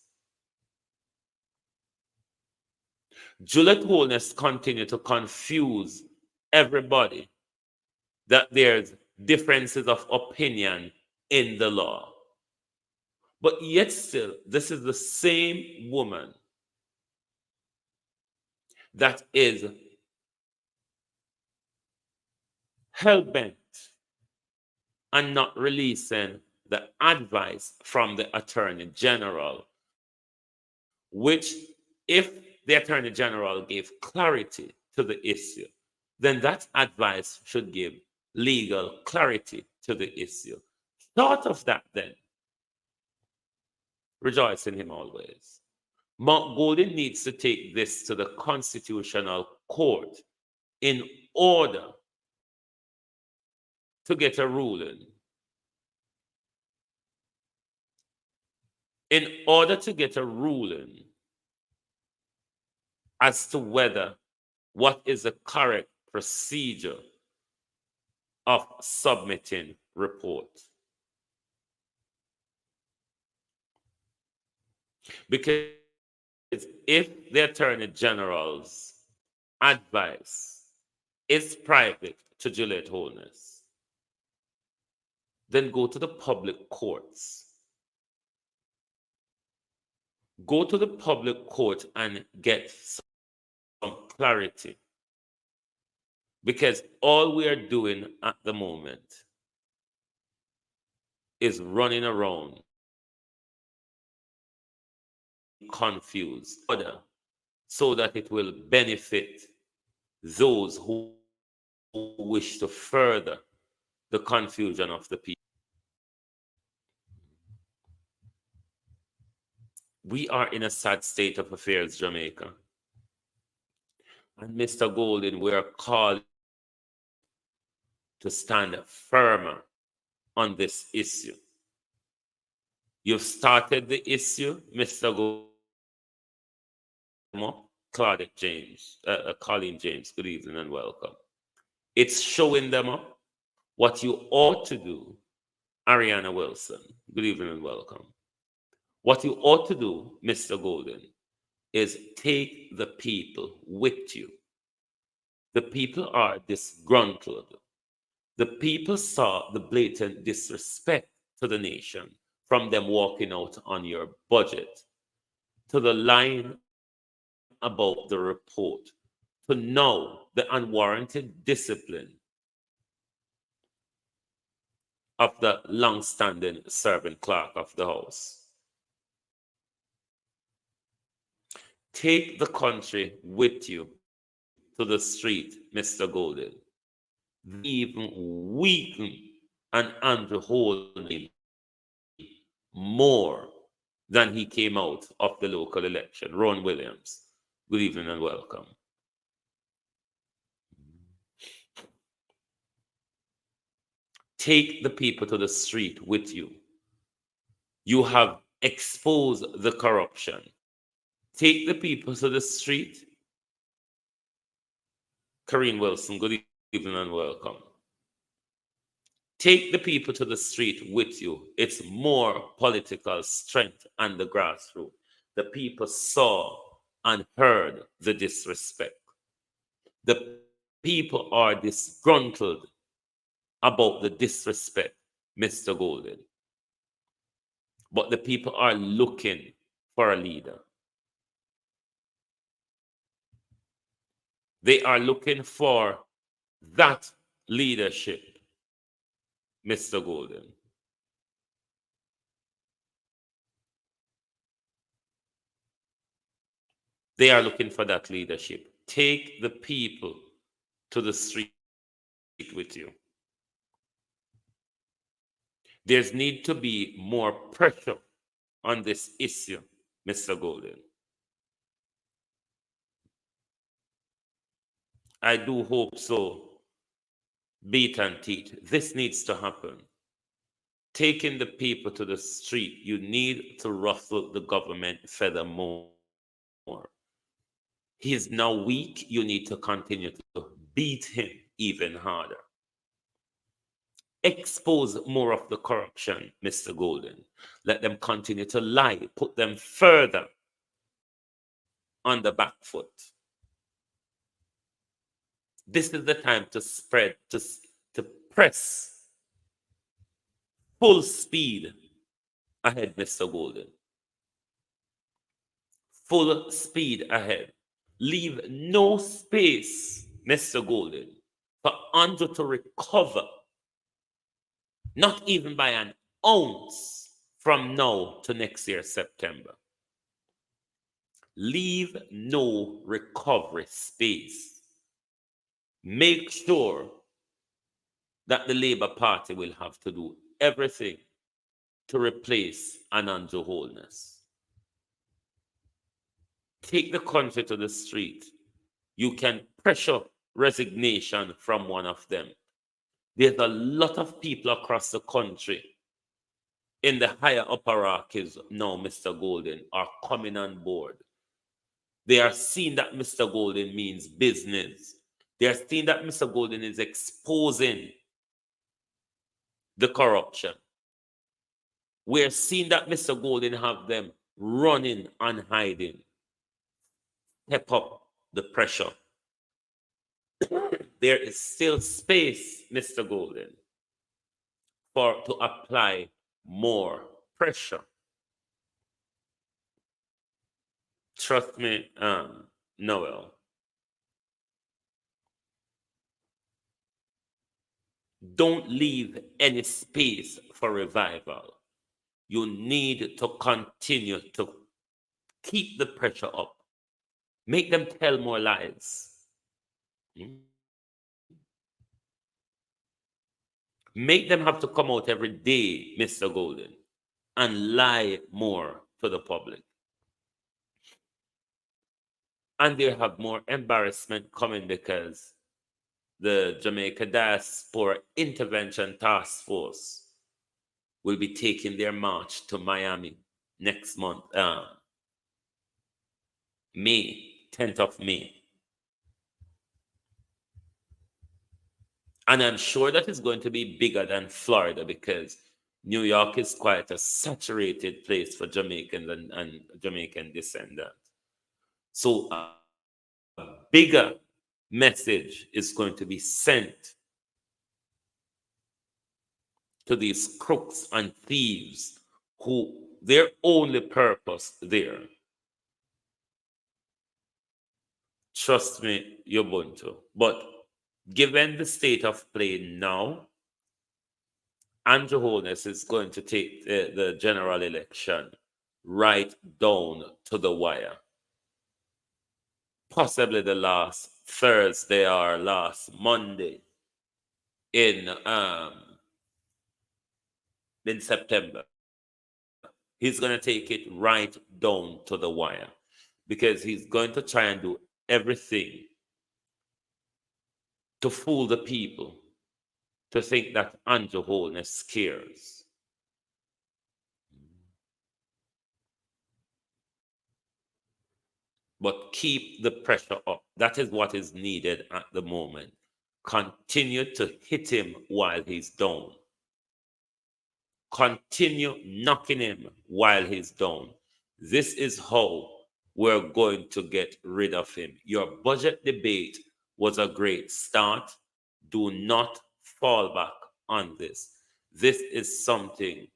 Juliet Holness continued to confuse everybody that there's differences of opinion in the law. But yet still, this is the same woman that is hell-bent on not releasing the advice from the Attorney General, which, if the Attorney General gave clarity to the issue, then that advice should give legal clarity to the issue. Thought of that then. Rejoice in him always. Mount Golden needs to take this to the Constitutional Court in order to get a ruling. In order to get a ruling as to whether what is the correct procedure of submitting report. Because if the Attorney General's advice is private to Juliet Holness, then go to the public courts. Go to the public court and get some clarity. Because all we are doing at the moment is running around confused so that it will benefit those who wish to further the confusion of the people. We are in a sad state of affairs, Jamaica. And Mr. Golden, we are called to stand firmer on this issue. You've started the issue, Mr. Golden. Colleen James, good evening and welcome. It's showing them up what you ought to do, Ariana Wilson, good evening and welcome. What you ought to do, Mr. Golden, is take the people with you. The people are disgruntled. The people saw the blatant disrespect to the nation from them walking out on your budget, to the line about the report, to know the unwarranted discipline of the long-standing servant clerk of the House. Take the country with you to the street, Mr. Golden. Even weaken and Andrew Holness more than he came out of the local election. Ron Williams, good evening and welcome. Take the people to the street with you. You have exposed the corruption. Take the people to the street. Karine Wilson, good evening and welcome. Take the people to the street with you. It's more political strength and the grassroots. The people saw and heard the disrespect. The people are disgruntled about the disrespect, Mr. Golden. But the people are looking for a leader. They are looking for that leadership, Mr. Golden. They are looking for that leadership. Take the people to the street with you. There's need to be more pressure on this issue, Mr. Golden. I do hope so. Beat and teach. This needs to happen. Taking the people to the street, you need to ruffle the government feather more. He is now weak. You need to continue to beat him even harder. Expose more of the corruption, Mr. Golden. Let them continue to lie. Put them further on the back foot. This is the time to spread, to press full speed ahead, Mr. Golden. Full speed ahead. Leave no space, Mr. Golden, for Andrew to recover, not even by an ounce from now to next year, September. Leave no recovery space. Make sure that the Labour Party will have to do everything to replace an Andrew Holness. Take the country to the street. You can pressure resignation from one of them. There's a lot of people across the country in the higher upper hierarchies now, Mr. Golden, are coming on board. They are seeing that Mr. Golden means business. They are seeing that Mr. Golden is exposing the corruption. We're seeing that Mr. Golden have them running and hiding. Step up the pressure. There is still space, Mr. Golden, to apply more pressure. Trust me, Noel. Don't leave any space for revival. You need to continue to keep the pressure up. Make them tell more lies. Make them have to come out every day, Mr. Golden, and lie more to the public. And they have more embarrassment coming because the Jamaica Diaspora Intervention Task Force will be taking their march to Miami next month, May, 10th of May. And I'm sure that is going to be bigger than Florida because New York is quite a saturated place for Jamaicans and Jamaican descendants. So a bigger message is going to be sent to these crooks and thieves who their only purpose there. Trust me, Ubuntu. But given the state of play now, Andrew Holness is going to take the general election right down to the wire. Possibly the last Thursday or last Monday in September. He's going to take it right down to the wire because he's going to try and do everything to fool the people to think that Andrew Holness cares. But keep the pressure up. That is what is needed at the moment. Continue to hit him while he's down. Continue knocking him while he's down. This is how we're going to get rid of him. Your budget debate was a great start. Do not fall back on this. This is something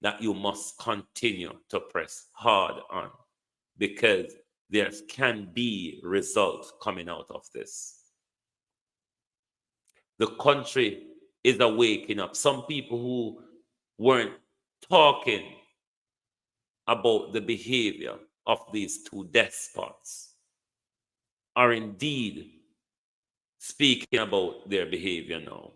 that you must continue to press hard on because there can be results coming out of this. The country is awaking up. Some people who weren't talking about the behavior of these two despots are indeed speaking about their behavior now.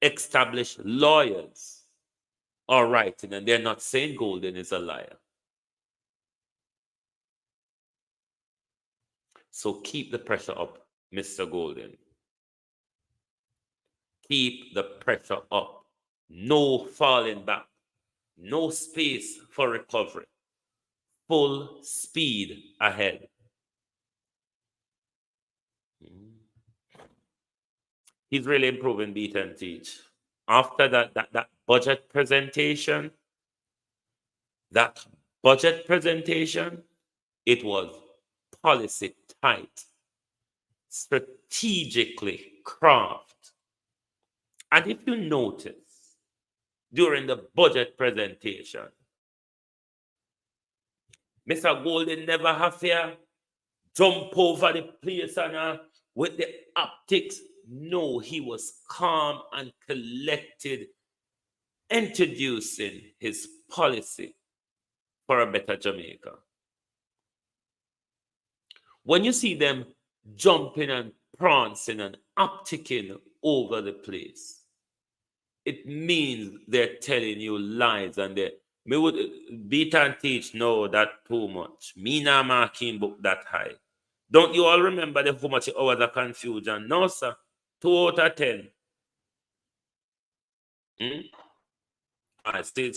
Established lawyers are writing, and they're not saying Golden is a liar. So keep the pressure up, Mr. Golden. Keep the pressure up. No falling back. No space for recovery. Full speed ahead. He's really improving beat and teach. After that budget presentation, it was policy tight, strategically crafted. And if you notice, during the budget presentation, Mr. Golden never have to jump over the place and with the optics. No, he was calm and collected, introducing his policy for a better Jamaica. When you see them jumping and prancing and upticking over the place, it means they're telling you lies and me would beat and teach no that too much. Me not marking book that high. Don't you all remember how much hours of confusion? No, sir. 2 out of 10. I see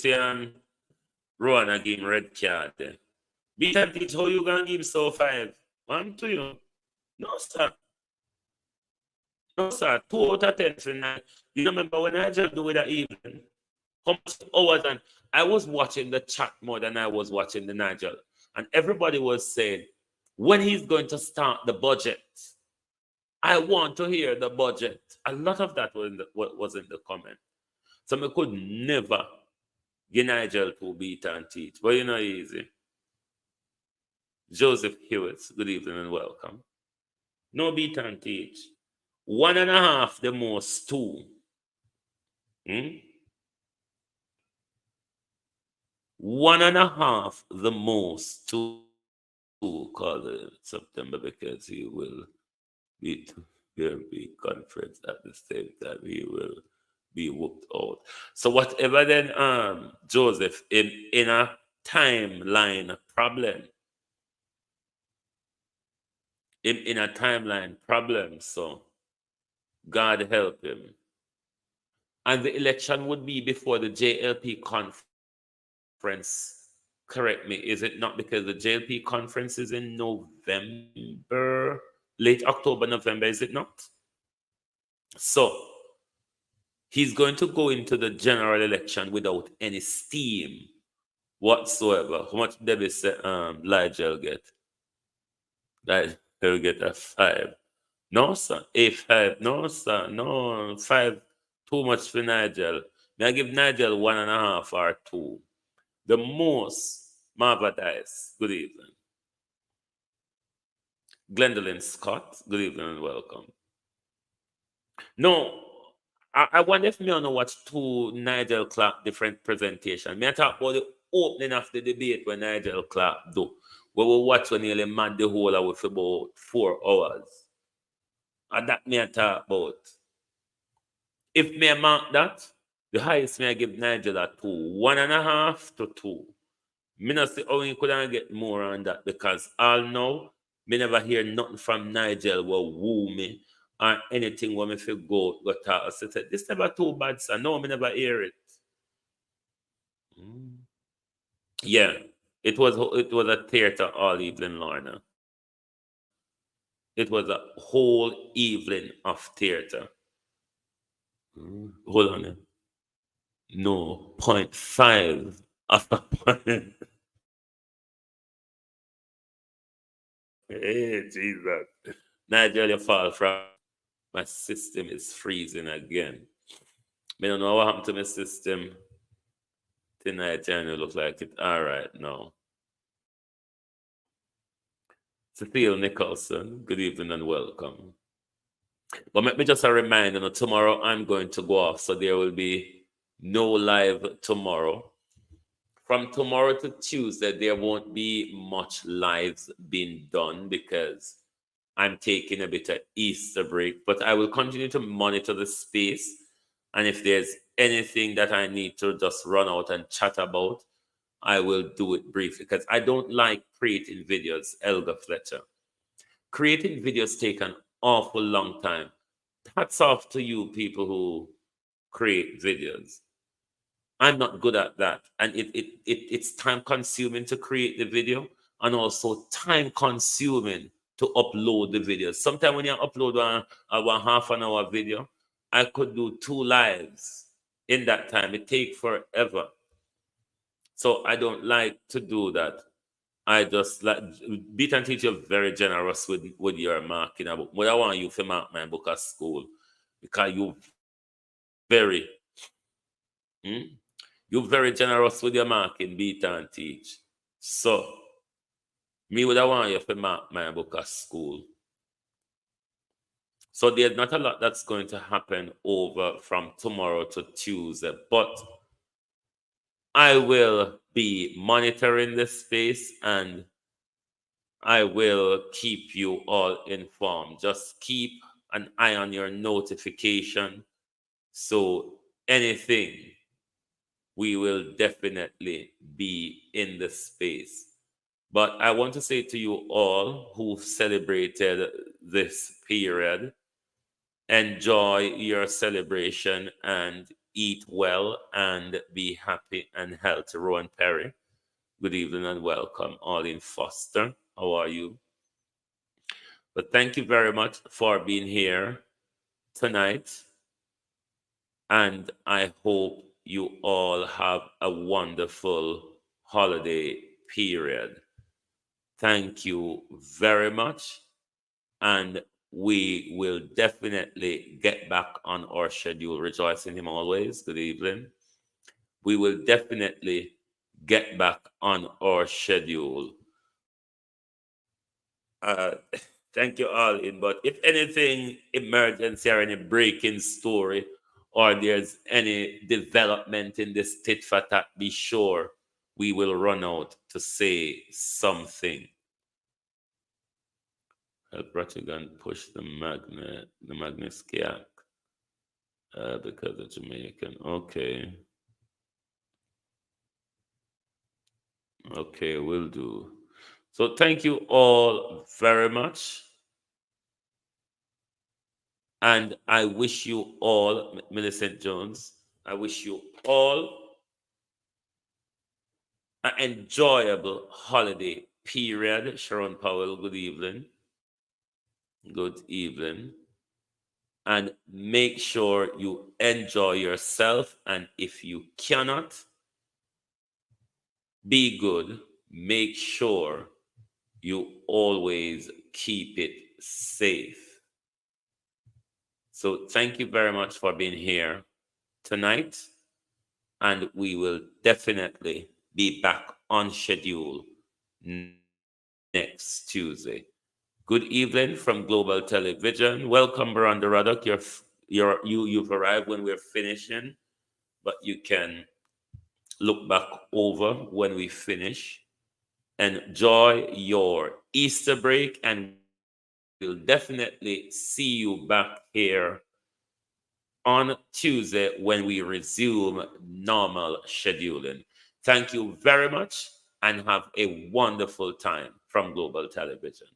Rowan again red card there. Beat and teach how you gonna give so 5. 1 to you. No, sir. No, sir. 2 out of 10 for now. You remember when I just do it that evening? How much hours? And I was watching the chat more than I was watching the Nigel. And everybody was saying, when he's going to start the budget. I want to hear the budget. A lot of that was in the comment. So I could never get Nigel to beat and teach. But you know, easy. Joseph Hewitt, good evening and welcome. No beat and teach. 1.5 the most 2. 1.5 the most 2. Call it September because he will be to their big conference at the same time. He will be whooped out. So whatever then, Joseph, in a timeline problem. In a timeline problem, so God help him. And the election would be before the JLP conference. Correct me, is it not because the JLP conference is in November, late October, November, is it not? So he's going to go into the general election without any steam whatsoever. How much did Ligel get? He'll get a 5. No, sir. A5. No, sir. No, 5. Too much for Nigel. May I give Nigel 1.5 or 2? The most, Marva Dice. Good evening. Gwendolyn Scott. Good evening and welcome. No, I wonder if me I know watch 2 Nigel Clark different presentation. Me I talk about the opening of the debate when Nigel Clark do. We will watch when nearly mad the whole hour for about 4 hours. And that me I talk about. If me I mark that, the highest me I give Nigel a 2. 1.5 to 2. Me not see how you couldn't get more on that because all now, me never hear nothing from Nigel will woo me or anything when me feel go talk. So this never too bad, sir. No, me never hear it. Yeah, it was a theater all evening, Lorna. It was a whole evening of theater. Hold on. No, 0.5 of a point. Hey, Jesus. Nigel, you fall from. My system is freezing again. I don't know what happened to my system. Tonight, and it looks like it. All right, now. Cecile Nicholson, good evening and welcome. But let me just remind you, tomorrow I'm going to go off, so there will be no live tomorrow. From tomorrow to Tuesday, there won't be much lives being done because I'm taking a bit of Easter break, but I will continue to monitor the space. And if there's anything that I need to just run out and chat about, I will do it briefly because I don't like creating videos, Elga Fletcher. Creating videos take an awful long time. Hats off to you people who create videos. I'm not good at that. And it's time consuming to create the video and also time consuming to upload the video. Sometimes when you upload a half an hour video, I could do 2 lives in that time. It takes forever. So I don't like to do that. I just like Beat and Teach you very generous with your marking a book. But I want you to mark my book at school because you're very generous with your marking, Beat and Teach. So me would I want you to mark my book at school. So there's not a lot that's going to happen over from tomorrow to Tuesday, but I will be monitoring this space and I will keep you all informed. Just keep an eye on your notification. So anything, we will definitely be in the space. But I want to say to you all who celebrated this period, enjoy your celebration and eat well and be happy and healthy. Rowan Perry, good evening and welcome. Arlene Foster, how are you? But thank you very much for being here tonight. And I hope you all have a wonderful holiday period. Thank you very much. And we will definitely get back on our schedule. Rejoice in Him always. Good evening. We will definitely get back on our schedule. Thank you all in. But if anything emergency or any breaking story, or there's any development in this tit for tat, be sure we will run out to say something. Help Rattigan push the Magnus-Kiak because of Jamaican. Okay. Okay, will do. So thank you all very much. And I wish you all, Millicent Jones, I wish you all an enjoyable holiday period. Sharon Powell, good evening. Good evening. And make sure you enjoy yourself. And if you cannot, be good. Make sure you always keep it safe. So thank you very much for being here tonight. And we will definitely be back on schedule next Tuesday. Good evening from Global Television. Welcome, Miranda Ruddock. You've arrived when we're finishing, but you can look back over when we finish. Enjoy your Easter break, and we'll definitely see you back here on Tuesday when we resume normal scheduling. Thank you very much and have a wonderful time from Global Television.